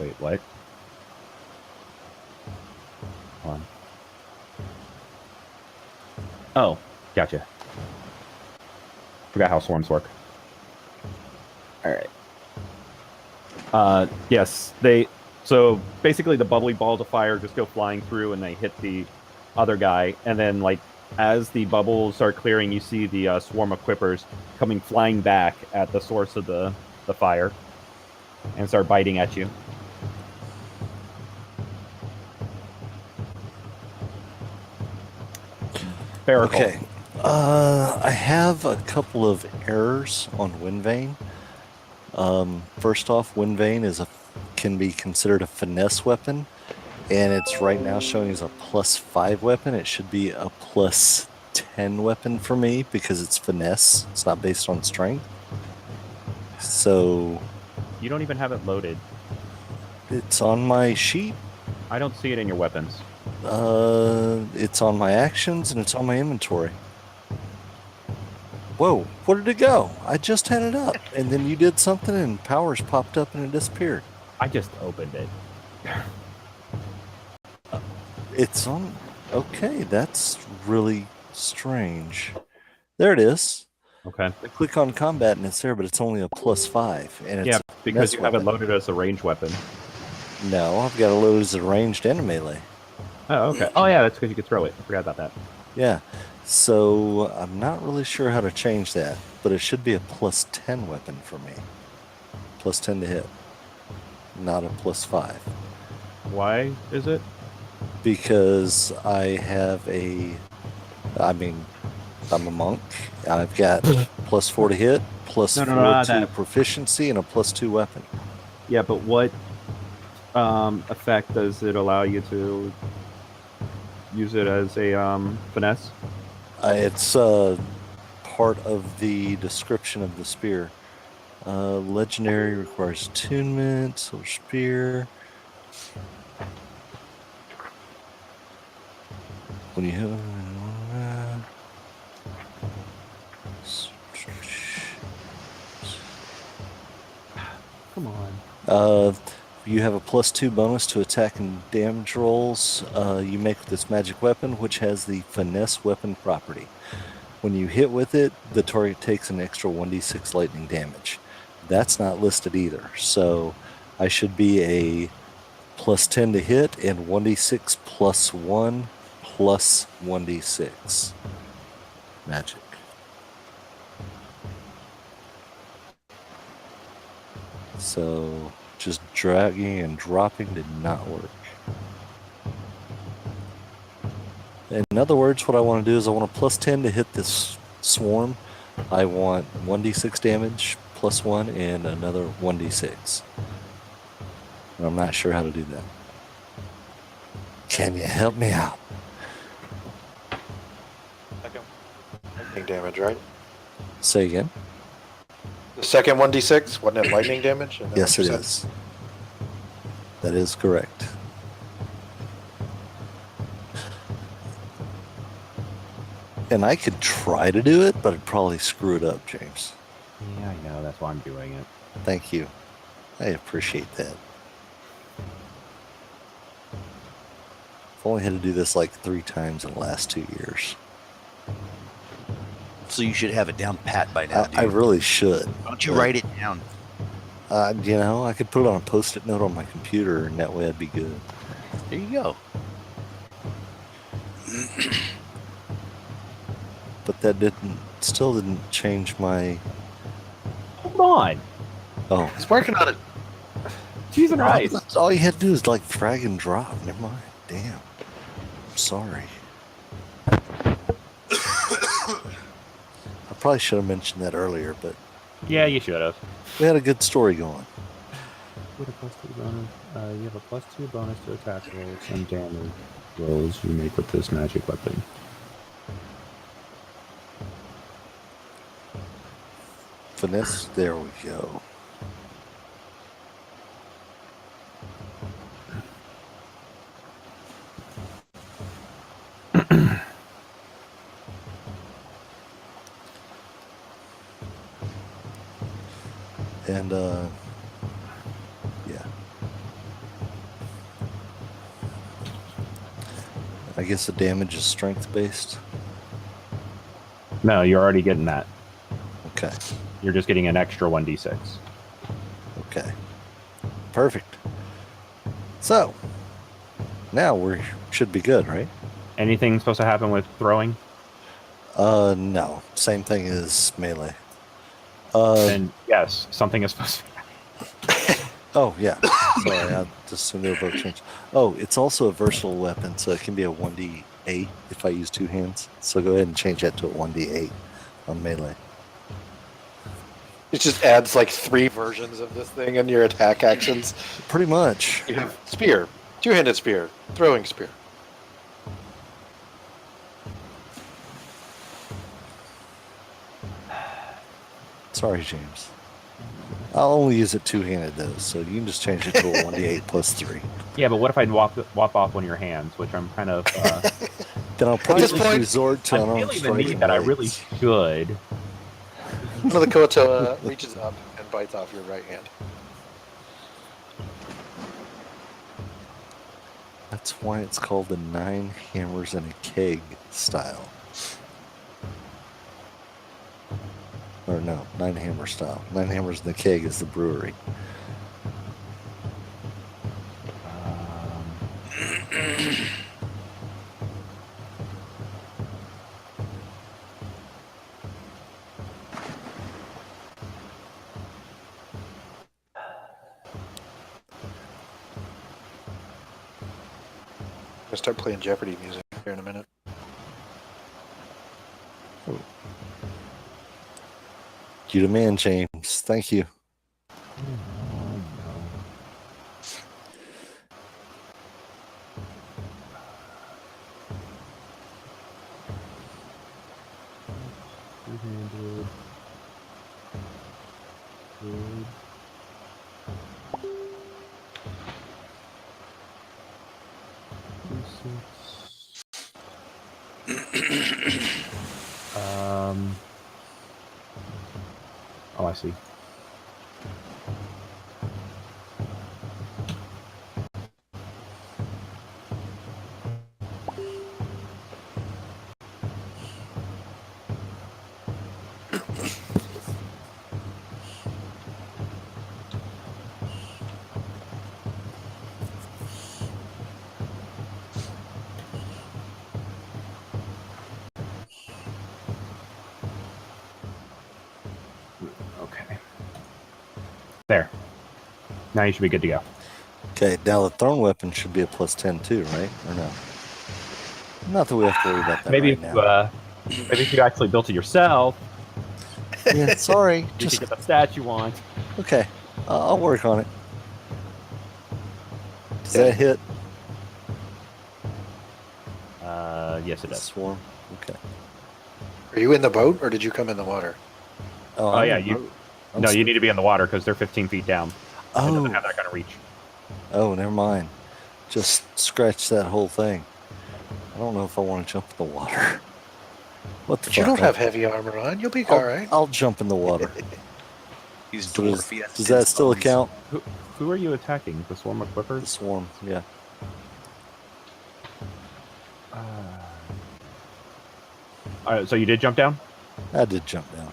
Speaker 4: Wait, what? Hold on. Oh, gotcha. Forgot how swarms work. Alright. Yes, so basically the bubbly balls of fire just go flying through and they hit the other guy, and then like as the bubbles start clearing, you see the swarm of quippers coming flying back at the source of the fire and start biting at you. Barracle.
Speaker 3: Okay. I have a couple of errors on Wind Vane. First off, Wind Vane can be considered a finesse weapon, and it's right now showing as a +5 weapon. It should be a +10 weapon for me because it's finesse. It's not based on strength. So
Speaker 4: You don't even have it loaded.
Speaker 3: it's on my sheet.
Speaker 4: I don't see it in your weapons.
Speaker 3: It's on my actions and it's on my inventory. Whoa, where did it go? I just had it up, and then you did something and powers popped up and it disappeared.
Speaker 4: I just opened it.
Speaker 3: It's on. Okay, that's really strange. There it is.
Speaker 4: Okay.
Speaker 3: I click on combat and it's there, but it's only a +5. And it's
Speaker 4: Yeah,
Speaker 3: a
Speaker 4: because
Speaker 3: finesse
Speaker 4: you have it
Speaker 3: weapon.
Speaker 4: loaded as a ranged weapon.
Speaker 3: No, I've got it loaded as a ranged and a melee.
Speaker 4: Oh, okay. Oh, yeah, that's because you could throw it. I forgot about that.
Speaker 3: Yeah. So I'm not really sure how to change that, but it should be a +10 weapon for me. +10 to hit, not a +5.
Speaker 4: Why is it?
Speaker 3: Because I have I'm a monk. I've got +4 to hit, +4
Speaker 4: not
Speaker 3: to
Speaker 4: that.
Speaker 3: proficiency, and a +2 weapon.
Speaker 4: Yeah, but what effect does it allow you to use it as a finesse?
Speaker 3: It's part of the description of the spear. Legendary requires attunement, silver spear. When you have
Speaker 4: Come on.
Speaker 3: you have a +2 bonus to attack and damage rolls you make with this magic weapon, which has the finesse weapon property. When you hit with it, the target takes an extra 1d6 lightning damage. That's not listed either, so I should be a +10 to hit and 1d6 +1 plus 1d6 magic. So just dragging and dropping did not work. In other words, what I want to do is I want a +10 to hit this swarm. I want 1d6 damage +1 and another 1d6. And I'm not sure how to do that. Can you help me out?
Speaker 1: Lightning damage, right?
Speaker 3: Say again.
Speaker 1: The second 1d6, wasn't it lightning damage? Isn't that
Speaker 3: Yes,
Speaker 1: what
Speaker 3: it
Speaker 1: you said?
Speaker 3: is. That is correct. And I could try to do it, but I'd probably screw it up, James.
Speaker 4: Yeah, I know. That's why I'm doing it.
Speaker 3: Thank you. I appreciate that. I've only had to do this like 3 times in the last 2 years.
Speaker 2: So you should have it down pat by now, dude.
Speaker 3: I really should.
Speaker 2: Why don't you
Speaker 3: but,
Speaker 2: write it down?
Speaker 3: You know, I could put it on a post-it note on my computer, and that way I'd be good.
Speaker 2: There you go.
Speaker 3: But that still didn't change my...
Speaker 4: Hold on.
Speaker 3: Oh.
Speaker 1: He's working on it.
Speaker 4: Jesus Christ.
Speaker 3: All you had to do is like drag and drop. Never mind. Damn. I'm sorry. I probably should have mentioned that earlier, but
Speaker 4: Yeah, you should have.
Speaker 3: we had a good story going.
Speaker 4: With a +2 bonus, you have a +2 bonus to attack rolls and damage rolls you make with this magic weapon.
Speaker 3: Finesse. There we go. And yeah, I guess the damage is strength based.
Speaker 4: No, you're already getting that.
Speaker 3: Okay.
Speaker 4: You're just getting an extra 1d6.
Speaker 3: Okay. Perfect. So now we should be good, right?
Speaker 4: Anything supposed to happen with throwing?
Speaker 3: No. Same thing as melee.
Speaker 4: And yes, something is supposed to.
Speaker 3: Oh yeah. Sorry, I just assumed they were both changed. Oh, it's also a versatile weapon, so it can be a 1d8 if I use 2 hands. So go ahead and change that to a 1d8 on melee.
Speaker 1: It just adds like 3 versions of this thing in your attack actions.
Speaker 3: Pretty much.
Speaker 1: You have spear, 2-handed spear, throwing spear.
Speaker 3: Sorry, James. I'll only use it 2-handed though, so you can just change it to a 1d8 +3.
Speaker 4: Yeah, but what if I wop off one of your hands, which I'm kind of.
Speaker 3: Then I'll probably
Speaker 1: this point,
Speaker 3: resort to
Speaker 4: I'm
Speaker 3: unarmed
Speaker 4: feeling the need
Speaker 3: striking
Speaker 4: that I really
Speaker 3: blades.
Speaker 4: should.
Speaker 1: one of the Kotoa reaches up and bites off your right hand.
Speaker 3: That's why it's called the 9 hammers and a keg style. Or no, 9 hammer style. 9 hammers and a keg is the brewery.
Speaker 1: I'll start playing Jeopardy music here in a minute.
Speaker 3: You the man, James. Thank you.
Speaker 4: Two-handed. Good. Oh, I see. Okay. There. Now you should be good to go.
Speaker 3: Okay, now the thrown weapon should be a +10 too, right? Or no? Not that we have to worry about that
Speaker 4: Maybe
Speaker 3: right
Speaker 4: if
Speaker 3: now.
Speaker 4: maybe if you actually built it yourself.
Speaker 3: Yeah, sorry.
Speaker 4: You
Speaker 3: Just
Speaker 4: can get the stat you want.
Speaker 3: okay. I'll work on it. Does that hit?
Speaker 4: Yes, it
Speaker 3: The
Speaker 4: does.
Speaker 3: swarm. Okay.
Speaker 1: Are you in the boat or did you come in the water?
Speaker 3: Oh,
Speaker 4: Oh,
Speaker 3: I'm
Speaker 4: yeah,
Speaker 3: in
Speaker 4: you-
Speaker 3: boat. I'm
Speaker 4: No, you
Speaker 3: still-
Speaker 4: need to be in the water because they're 15 feet down. It doesn't
Speaker 3: Oh,
Speaker 4: have that kind of reach.
Speaker 3: oh, never mind. Just scratch that whole thing. I don't know if I want to jump in the water. What the
Speaker 1: But you
Speaker 3: fuck?
Speaker 1: don't have heavy armor on. You'll be
Speaker 3: I'll,
Speaker 1: all right.
Speaker 3: I'll jump in the water.
Speaker 2: He's
Speaker 3: So
Speaker 2: dwarf. He has
Speaker 3: does
Speaker 2: 10
Speaker 3: that still
Speaker 2: stones.
Speaker 3: count?
Speaker 4: Who are you attacking? The swarm of
Speaker 3: The
Speaker 4: Quippers?
Speaker 3: swarm, yeah.
Speaker 4: All right, so you did jump down?
Speaker 3: I did jump down.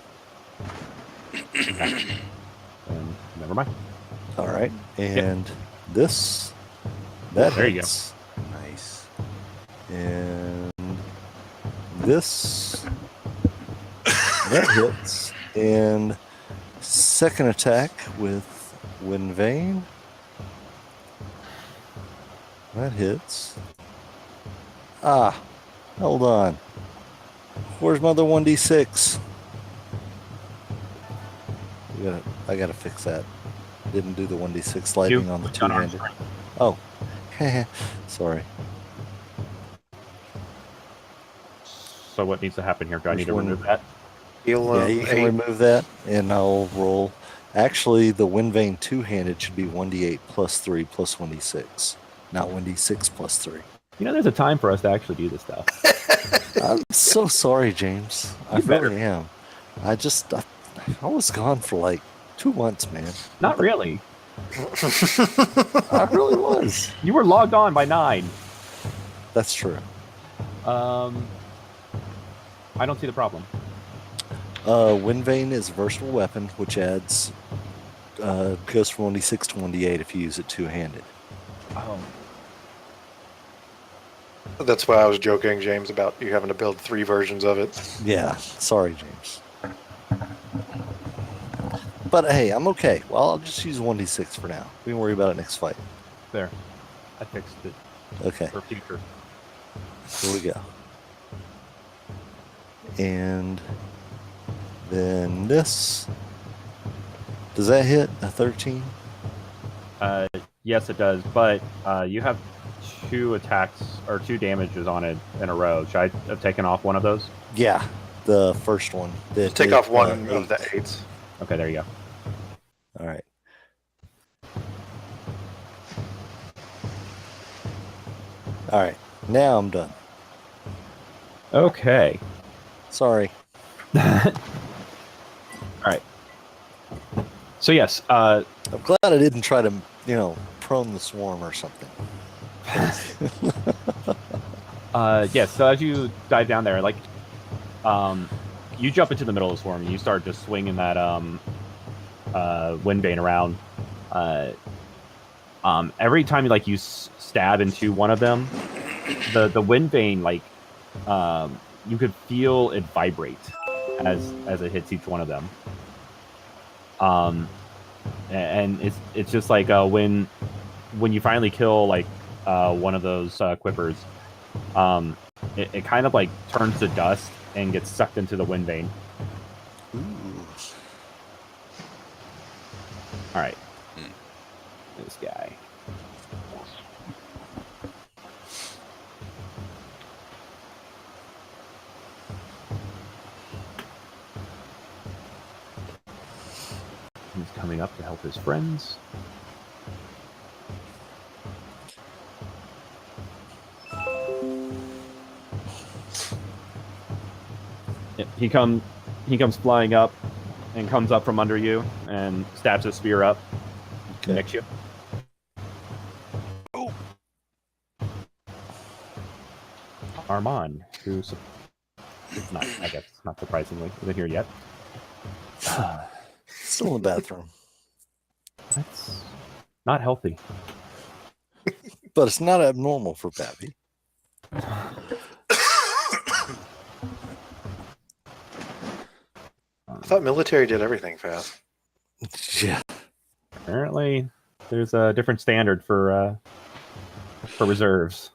Speaker 4: Never mind.
Speaker 3: All right. And this, that
Speaker 4: There you go.
Speaker 3: hits.
Speaker 2: Nice.
Speaker 3: And this, that hits. And second attack with Wind Vein. That hits. Ah, hold on. Where's my other 1d6? I gotta fix that. Didn't do the 1d6 lightning on the two-handed. Oh, sorry.
Speaker 4: So what needs to happen here? Do I
Speaker 3: Which
Speaker 4: need to
Speaker 3: one?
Speaker 4: remove that?
Speaker 1: Heal
Speaker 3: Yeah, you can
Speaker 1: 8.
Speaker 3: remove that, and I'll roll. Actually, the Wind Vein two-handed should be 1d8 plus 3 plus 1d6, not 1d6 plus 3.
Speaker 4: You know, there's a time for us to actually do this stuff.
Speaker 3: I'm so sorry, James. I
Speaker 4: You better
Speaker 3: really am. I was gone for like 2 months, man.
Speaker 4: Not really.
Speaker 3: I really was.
Speaker 4: You were logged on by 9.
Speaker 3: That's true.
Speaker 4: I don't see the problem.
Speaker 3: Wind Vein is a versatile weapon, which adds goes from 1d6 to 1d8 if you use it two-handed.
Speaker 4: Oh.
Speaker 1: That's why I was joking, James, about you having to build 3 versions of it.
Speaker 3: Yeah, sorry, James. But hey, I'm okay. Well, I'll just use 1d6 for now. We can worry about it next fight.
Speaker 4: There. I fixed it
Speaker 3: Okay,
Speaker 4: for future.
Speaker 3: here we go. And then this. Does that hit a 13?
Speaker 4: Yes, it does, but you have 2 attacks or 2 damages on it in a row. Should I have taken off one of those?
Speaker 3: Yeah, the first one.
Speaker 1: Just take off one of the 8s.
Speaker 4: Okay, there you go.
Speaker 3: All right. All right. Now I'm done.
Speaker 4: Okay.
Speaker 3: Sorry.
Speaker 4: All right. So yes,
Speaker 3: I'm glad I didn't try to, prone the swarm or something.
Speaker 4: yes. So as you dive down there, you jump into the middle of the swarm and you start just swinging that wind vein around. Every time you stab into one of them, the wind vein you could feel it vibrate as it hits each one of them. And it's just like when you finally kill one of those quippers, it kind of turns to dust and gets sucked into the wind vein.
Speaker 3: Ooh.
Speaker 4: All right, this guy. He's coming up to help his friends. Yeah, he comes flying up and comes up from under you and stabs his spear up.
Speaker 3: Okay.
Speaker 4: Nicks you.
Speaker 2: Oh.
Speaker 4: Armand, who's not, I guess, not surprisingly, isn't here yet.
Speaker 3: Still in the bathroom.
Speaker 4: That's not healthy.
Speaker 3: But it's not abnormal for Pappy.
Speaker 1: I thought military did everything fast.
Speaker 3: Yeah.
Speaker 4: Apparently, there's a different standard for reserves.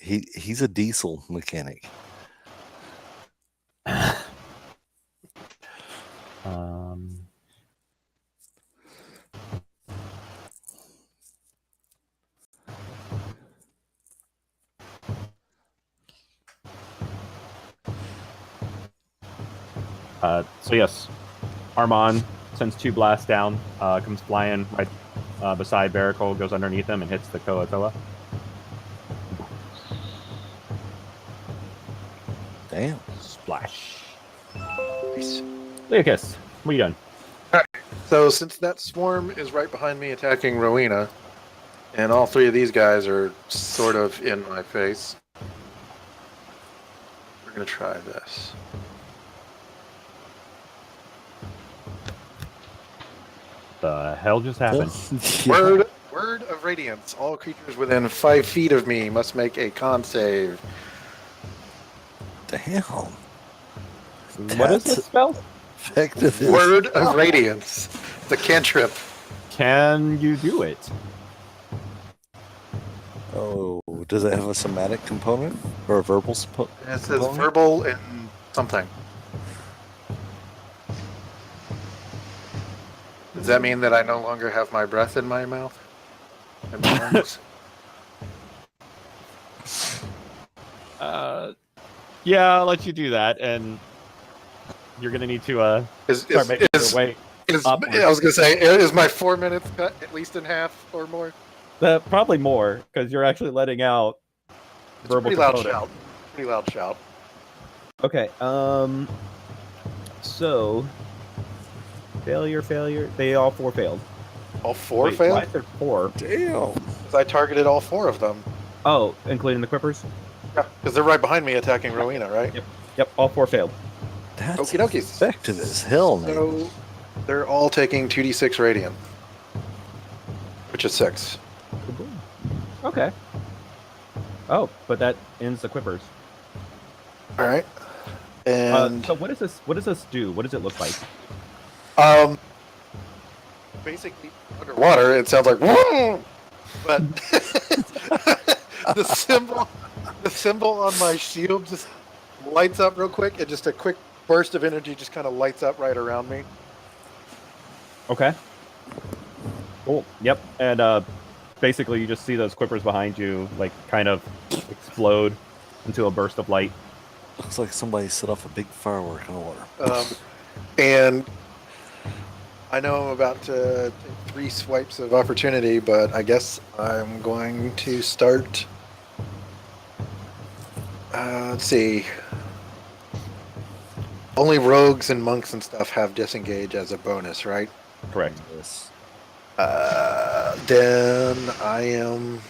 Speaker 3: He's a diesel mechanic.
Speaker 4: So yes, Armand sends 2 blasts down, comes flying right beside Barricole, goes underneath him, and hits the Koatoa.
Speaker 3: Damn.
Speaker 4: Splash.
Speaker 1: Nice.
Speaker 4: Leocus, what are you doing?
Speaker 1: So since that swarm is right behind me attacking Rowena, and all 3 of these guys are sort of in my face, we're going to try this.
Speaker 4: The hell just happened?
Speaker 3: Yeah.
Speaker 1: Word of Radiance. All creatures within 5 feet of me must make a con save.
Speaker 3: Damn.
Speaker 4: What is
Speaker 3: That's
Speaker 4: this spell?
Speaker 3: effective. as
Speaker 1: Word of
Speaker 3: hell.
Speaker 1: Radiance. It's a cantrip.
Speaker 4: Can you do it?
Speaker 3: Oh, does it have a somatic component or a verbal
Speaker 1: And it says
Speaker 3: component?
Speaker 1: verbal and something. Does that mean that I no longer have my breath in my mouth? And my lungs?
Speaker 4: Yeah, I'll let you do that, and you're gonna need to
Speaker 1: Is,
Speaker 4: start making your
Speaker 1: is,
Speaker 4: way.
Speaker 1: is,
Speaker 4: upward.
Speaker 1: I was going to say, is my 4 minutes cut at least in half or more?
Speaker 4: Probably more, because you're actually letting out
Speaker 1: It's a
Speaker 4: verbal
Speaker 1: pretty loud
Speaker 4: component.
Speaker 1: shout. Pretty loud shout.
Speaker 4: Okay. So failure. They all 4 failed.
Speaker 1: All 4
Speaker 4: Wait,
Speaker 1: failed?
Speaker 4: why is there 4?
Speaker 3: Damn.
Speaker 1: 'Cause I targeted all 4 of them.
Speaker 4: Oh, including the Quippers?
Speaker 1: Yeah, because they're right behind me attacking Rowena, right?
Speaker 4: Yep, all 4 failed.
Speaker 3: That's
Speaker 1: Okie dokies.
Speaker 3: effective as hell, man.
Speaker 1: So they're all taking 2d6 radiant, which is 6.
Speaker 4: Okay. Oh, but that ends the Quippers.
Speaker 1: All right. And
Speaker 4: So what does this do? What does it look like?
Speaker 1: basically underwater, it sounds like whoa, but the symbol on my shield just lights up real quick, and just a quick burst of energy just kind of lights up right around me.
Speaker 4: Okay. Cool. Yep. And basically, you just see those Quippers behind you, like, kind of explode into a burst of light.
Speaker 3: Looks like somebody set off a big firework in the water.
Speaker 1: And I know I'm about to take 3 swipes of opportunity, but I guess I'm going to start. Let's see. Only rogues and monks and stuff have disengage as a bonus, right?
Speaker 4: Correct.
Speaker 3: Yes.
Speaker 1: Then I am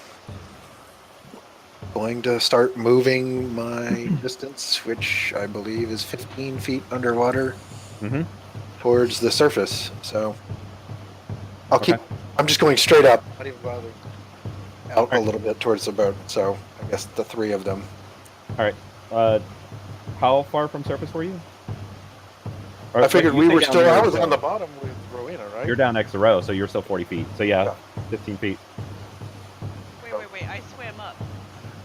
Speaker 1: going to start moving my distance, which I believe is 15 feet underwater,
Speaker 4: Mm-hmm.
Speaker 1: towards the surface. So I'll
Speaker 4: Okay.
Speaker 1: keep. I'm just going straight up. Not even bothering out a little bit towards the boat. So I guess the 3 of them.
Speaker 4: All right. How far from surface were you? Or,
Speaker 1: I figured
Speaker 4: you
Speaker 1: we
Speaker 4: say
Speaker 1: were
Speaker 4: down
Speaker 1: still.
Speaker 4: near
Speaker 1: I was
Speaker 4: the
Speaker 1: on the
Speaker 4: row.
Speaker 1: bottom with Rowena, right?
Speaker 4: You're down next to the row, so you're still 40 feet. So yeah,
Speaker 1: Yeah.
Speaker 4: 15 feet.
Speaker 5: Wait, I swam up.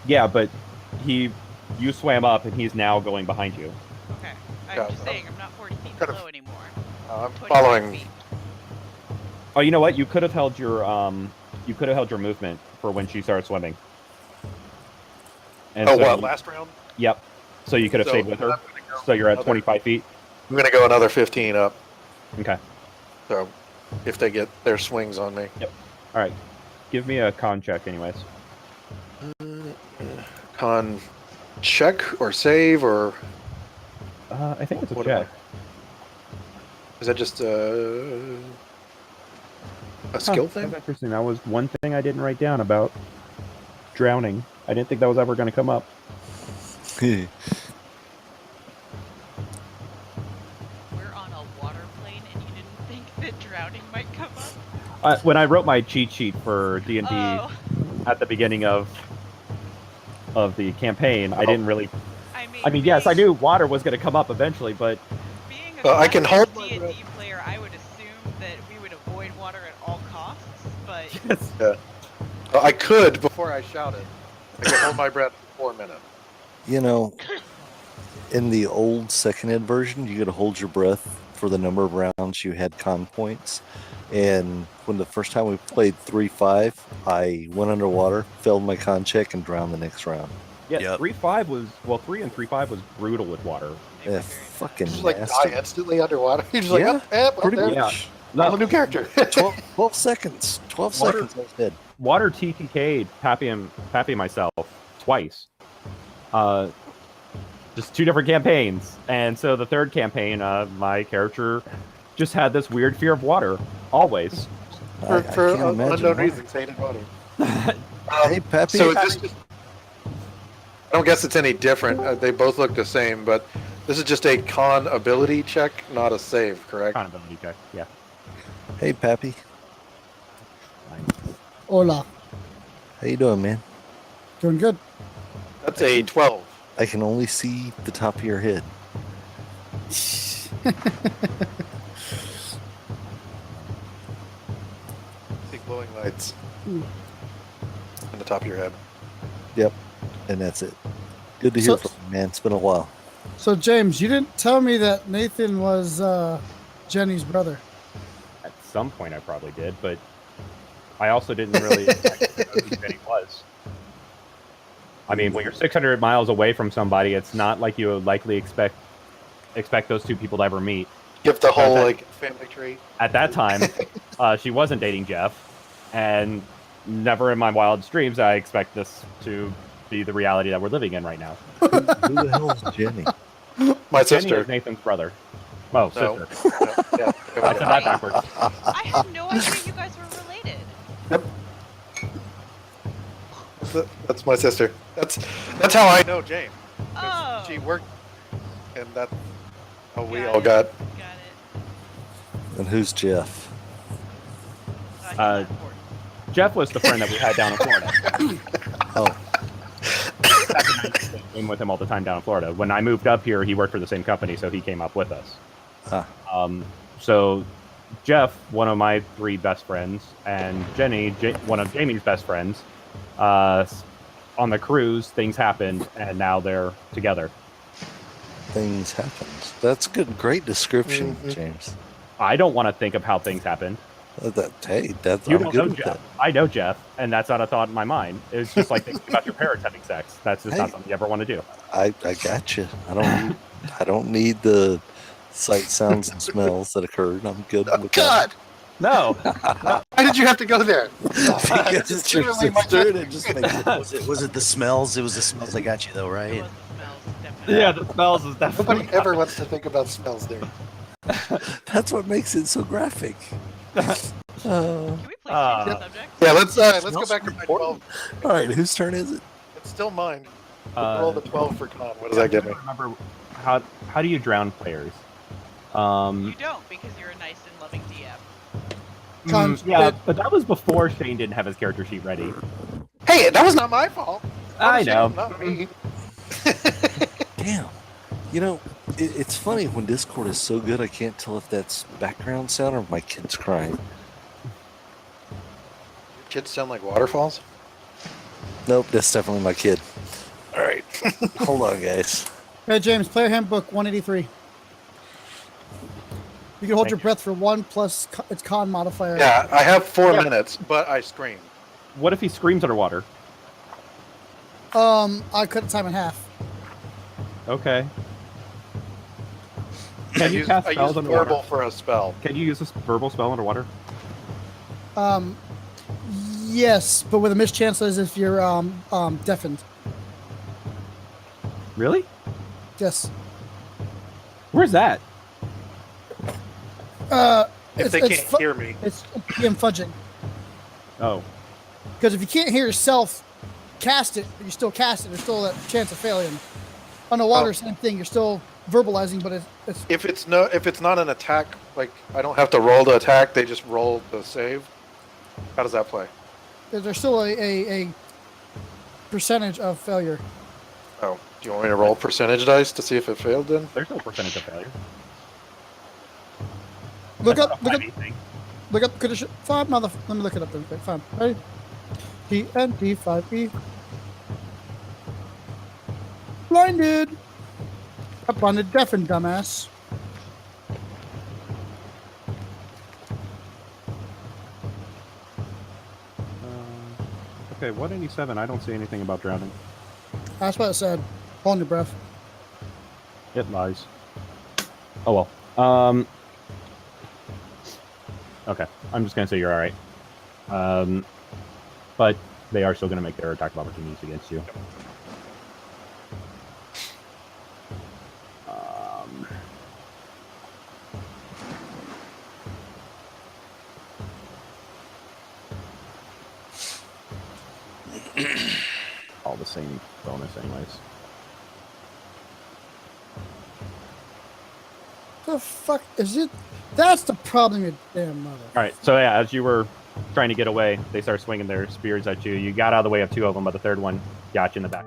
Speaker 4: Yeah, but you swam up, and he's now going behind you.
Speaker 5: Okay. I'm
Speaker 1: Yeah,
Speaker 5: just saying, I'm not 40 feet
Speaker 1: kind of-
Speaker 5: below anymore.
Speaker 1: I'm
Speaker 5: 25
Speaker 1: following.
Speaker 5: feet.
Speaker 4: Oh, you know what? You could have held your movement for when she started swimming. And
Speaker 1: Oh,
Speaker 4: so
Speaker 1: what?
Speaker 4: you-
Speaker 1: Last round?
Speaker 4: Yep. So you could have
Speaker 1: So
Speaker 4: stayed with her.
Speaker 1: I'm gonna go
Speaker 4: So you're at
Speaker 1: another-
Speaker 4: 25 feet.
Speaker 1: I'm going to go another 15 up.
Speaker 4: Okay.
Speaker 1: So if they get their swings on me.
Speaker 4: All right. Give me a con check, anyways.
Speaker 1: Con check or save, or
Speaker 4: I think it's a
Speaker 1: What am I-
Speaker 4: check.
Speaker 1: is that just a skill
Speaker 4: Huh,
Speaker 1: thing?
Speaker 4: That's interesting. That was one thing I didn't write down about drowning. I didn't think that was ever going to come up.
Speaker 5: We're on a water plane, and you didn't think that drowning might come up?
Speaker 4: When I wrote my cheat sheet for D&D
Speaker 5: Oh,
Speaker 4: at the beginning of the campaign, I didn't really.
Speaker 5: I mean,
Speaker 4: Yes, I knew water was going to come up eventually, but
Speaker 5: Being a
Speaker 1: Well, I can
Speaker 5: classic
Speaker 1: hold my
Speaker 5: D&D
Speaker 1: breath.
Speaker 5: player, I would assume that we would avoid water at all costs, but
Speaker 4: yes.
Speaker 1: Well, I could before I shouted. I could hold my breath for 4 minutes.
Speaker 3: You know, in the old second ed version, you got to hold your breath for the number of rounds you had con points. And when the first time we played 3-5, I went underwater, failed my con check, and drowned the next round.
Speaker 4: Yeah,
Speaker 2: Yep.
Speaker 4: 3-5 was 3 and 3-5 was brutal with water.
Speaker 5: They were
Speaker 3: Yeah,
Speaker 5: very bad.
Speaker 3: fucking
Speaker 1: Just like
Speaker 3: nasty.
Speaker 1: die instantly underwater. You're just
Speaker 3: Yeah,
Speaker 1: like, oh,
Speaker 3: pretty
Speaker 1: there.
Speaker 3: much.
Speaker 1: I'm a new character.
Speaker 3: 12 seconds. 12
Speaker 4: Water-
Speaker 3: seconds, I was dead.
Speaker 4: Water TTK'd Pappy and myself twice. Just 2 different campaigns. And so the third campaign, my character just had this weird fear of water. Always.
Speaker 3: I
Speaker 1: for
Speaker 3: can't imagine
Speaker 1: unknown
Speaker 3: why.
Speaker 1: reasons, hated water.
Speaker 3: Hey, Pappy.
Speaker 1: So is this just, I don't guess it's any different. They both look the same, but this is just a con ability check, not a save, correct?
Speaker 4: Kind of ability check, yeah.
Speaker 3: Hey, Pappy.
Speaker 6: Hola.
Speaker 3: How you doing, man?
Speaker 6: Doing good.
Speaker 1: That's a 12.
Speaker 3: I can only see the top of your head.
Speaker 1: See glowing lights
Speaker 6: Hmm.
Speaker 1: on the top of your head.
Speaker 3: Yep. And that's it. Good to hear
Speaker 6: So-
Speaker 3: from you, man. It's been a while.
Speaker 6: So, James, you didn't tell me that Nathan was Jenny's brother.
Speaker 4: At some point I probably did, but I also didn't really expect to know who Benny was. I mean, when you're 600 miles away from somebody, it's not like you would likely expect those two people to ever meet.
Speaker 1: Give the whole
Speaker 4: that-
Speaker 1: like family tree.
Speaker 4: At that time, she wasn't dating Jeff, and never in my wildest dreams I expect this to be the reality that we're living in right now.
Speaker 3: Who the hell is Jenny?
Speaker 1: My
Speaker 4: Jenny
Speaker 1: sister.
Speaker 4: is Nathan's brother. Oh,
Speaker 1: No.
Speaker 4: sister.
Speaker 1: Yeah,
Speaker 4: I said that backwards.
Speaker 5: I had no idea you guys were related.
Speaker 1: That's my sister. That's how I know Jane. 'Cause
Speaker 5: Oh.
Speaker 1: She worked, and that's how we
Speaker 5: Got
Speaker 1: all
Speaker 5: it.
Speaker 1: got.
Speaker 5: Got it.
Speaker 3: And who's Jeff?
Speaker 5: He's not important.
Speaker 4: Jeff was the friend that we had down in Florida.
Speaker 3: Oh,
Speaker 4: Back in 19, I came with him all the time down in Florida. When I moved up here, he worked for the same company, so he came up with us.
Speaker 3: Ah.
Speaker 4: So Jeff, one of my 3 best friends, and Jenny, one of Jamie's best friends, on the cruise, things happened, and now they're together.
Speaker 3: things happened. That's good. Great description,
Speaker 1: Mhm.
Speaker 3: James.
Speaker 4: I don't want to think of how things happened.
Speaker 3: That's
Speaker 4: You
Speaker 3: I'm
Speaker 4: don't
Speaker 3: good
Speaker 4: know
Speaker 3: with
Speaker 4: Jeff.
Speaker 3: that.
Speaker 4: I know Jeff, and that's not a thought in my mind. It's just like thinking about your parents having sex. That's just not
Speaker 3: Hey.
Speaker 4: something you ever want to do.
Speaker 3: I got you. I don't need the sight, sounds, and smells that occurred. I'm good
Speaker 1: Oh
Speaker 3: with
Speaker 1: God!
Speaker 4: No,
Speaker 1: Why did you have to go there?
Speaker 3: that. Because it's your
Speaker 1: Literally my
Speaker 3: sister, and it just makes it.
Speaker 2: Was it the smells? It was the smells that got you though,
Speaker 5: It
Speaker 2: right?
Speaker 5: was the smells, definitely.
Speaker 4: yeah, the smells is definitely.
Speaker 1: Nobody ever wants to think about smells there.
Speaker 3: That's what makes it so graphic.
Speaker 5: Can we please change the subject?
Speaker 1: Yeah, let's go
Speaker 3: Smells
Speaker 1: back to my 12.
Speaker 3: All right, whose turn is it?
Speaker 1: It's still mine.
Speaker 4: Uh,
Speaker 1: Roll the 12 for con. What does that give me?
Speaker 4: Remember how do you drown players?
Speaker 5: You don't, because you're a nice and loving DM.
Speaker 4: Yeah, but that was before Shane didn't have his character sheet ready.
Speaker 1: Hey, that was not my fault.
Speaker 4: I know.
Speaker 1: Not me.
Speaker 3: Damn. You know, it's funny when Discord is so good, I can't tell if that's background sound or my kids crying.
Speaker 1: Kids sound like waterfalls.
Speaker 3: Nope, that's definitely my kid. All right, hold on, guys.
Speaker 6: Hey, James, player handbook 183. You can hold your breath for 1 plus its con modifier.
Speaker 1: Yeah, I have 4 minutes, but I scream.
Speaker 4: What if he screams underwater?
Speaker 6: I cut the time in half.
Speaker 4: Okay.
Speaker 1: I
Speaker 4: Can you
Speaker 1: use,
Speaker 4: cast
Speaker 1: I use
Speaker 4: spells underwater?
Speaker 1: verbal for a spell.
Speaker 4: Can you use a verbal spell underwater?
Speaker 6: Yes, but with a mischance as if you're deafened.
Speaker 4: Really?
Speaker 6: Yes.
Speaker 4: Where's that?
Speaker 1: If they can't hear me.
Speaker 6: It's PM fudging.
Speaker 4: Oh,
Speaker 6: Because if you can't hear yourself cast it, but you still cast it, there's still that chance of failing. Underwater, same thing. You're still verbalizing, but it's
Speaker 1: If it's not an attack, like I don't have to roll to attack, they just roll the save. How does that play?
Speaker 6: there's still a percentage of failure.
Speaker 1: Oh, do you want me to roll percentage dice to see if it failed then?
Speaker 4: there's no percentage of failure.
Speaker 6: Look
Speaker 4: That's
Speaker 6: up,
Speaker 4: not
Speaker 6: look up,
Speaker 4: anything.
Speaker 6: look up. Could it five? Let me look it up real quick. Fine. Ready? TNT 5E. Blinded. Got blinded, deafened, dumbass.
Speaker 4: Okay, 187. I don't see anything about drowning.
Speaker 6: That's what I said. Hold your breath.
Speaker 4: It lies. Oh well. Okay, I'm just gonna say you're all right. But they are still gonna make their attack of opportunities against you. All the same bonus, anyways.
Speaker 6: The fuck is it? That's the problem, you damn mother.
Speaker 4: All right, so yeah, as you were trying to get away, they start swinging their spears at you. You got out of the way of two of them, but the third one got you in the back.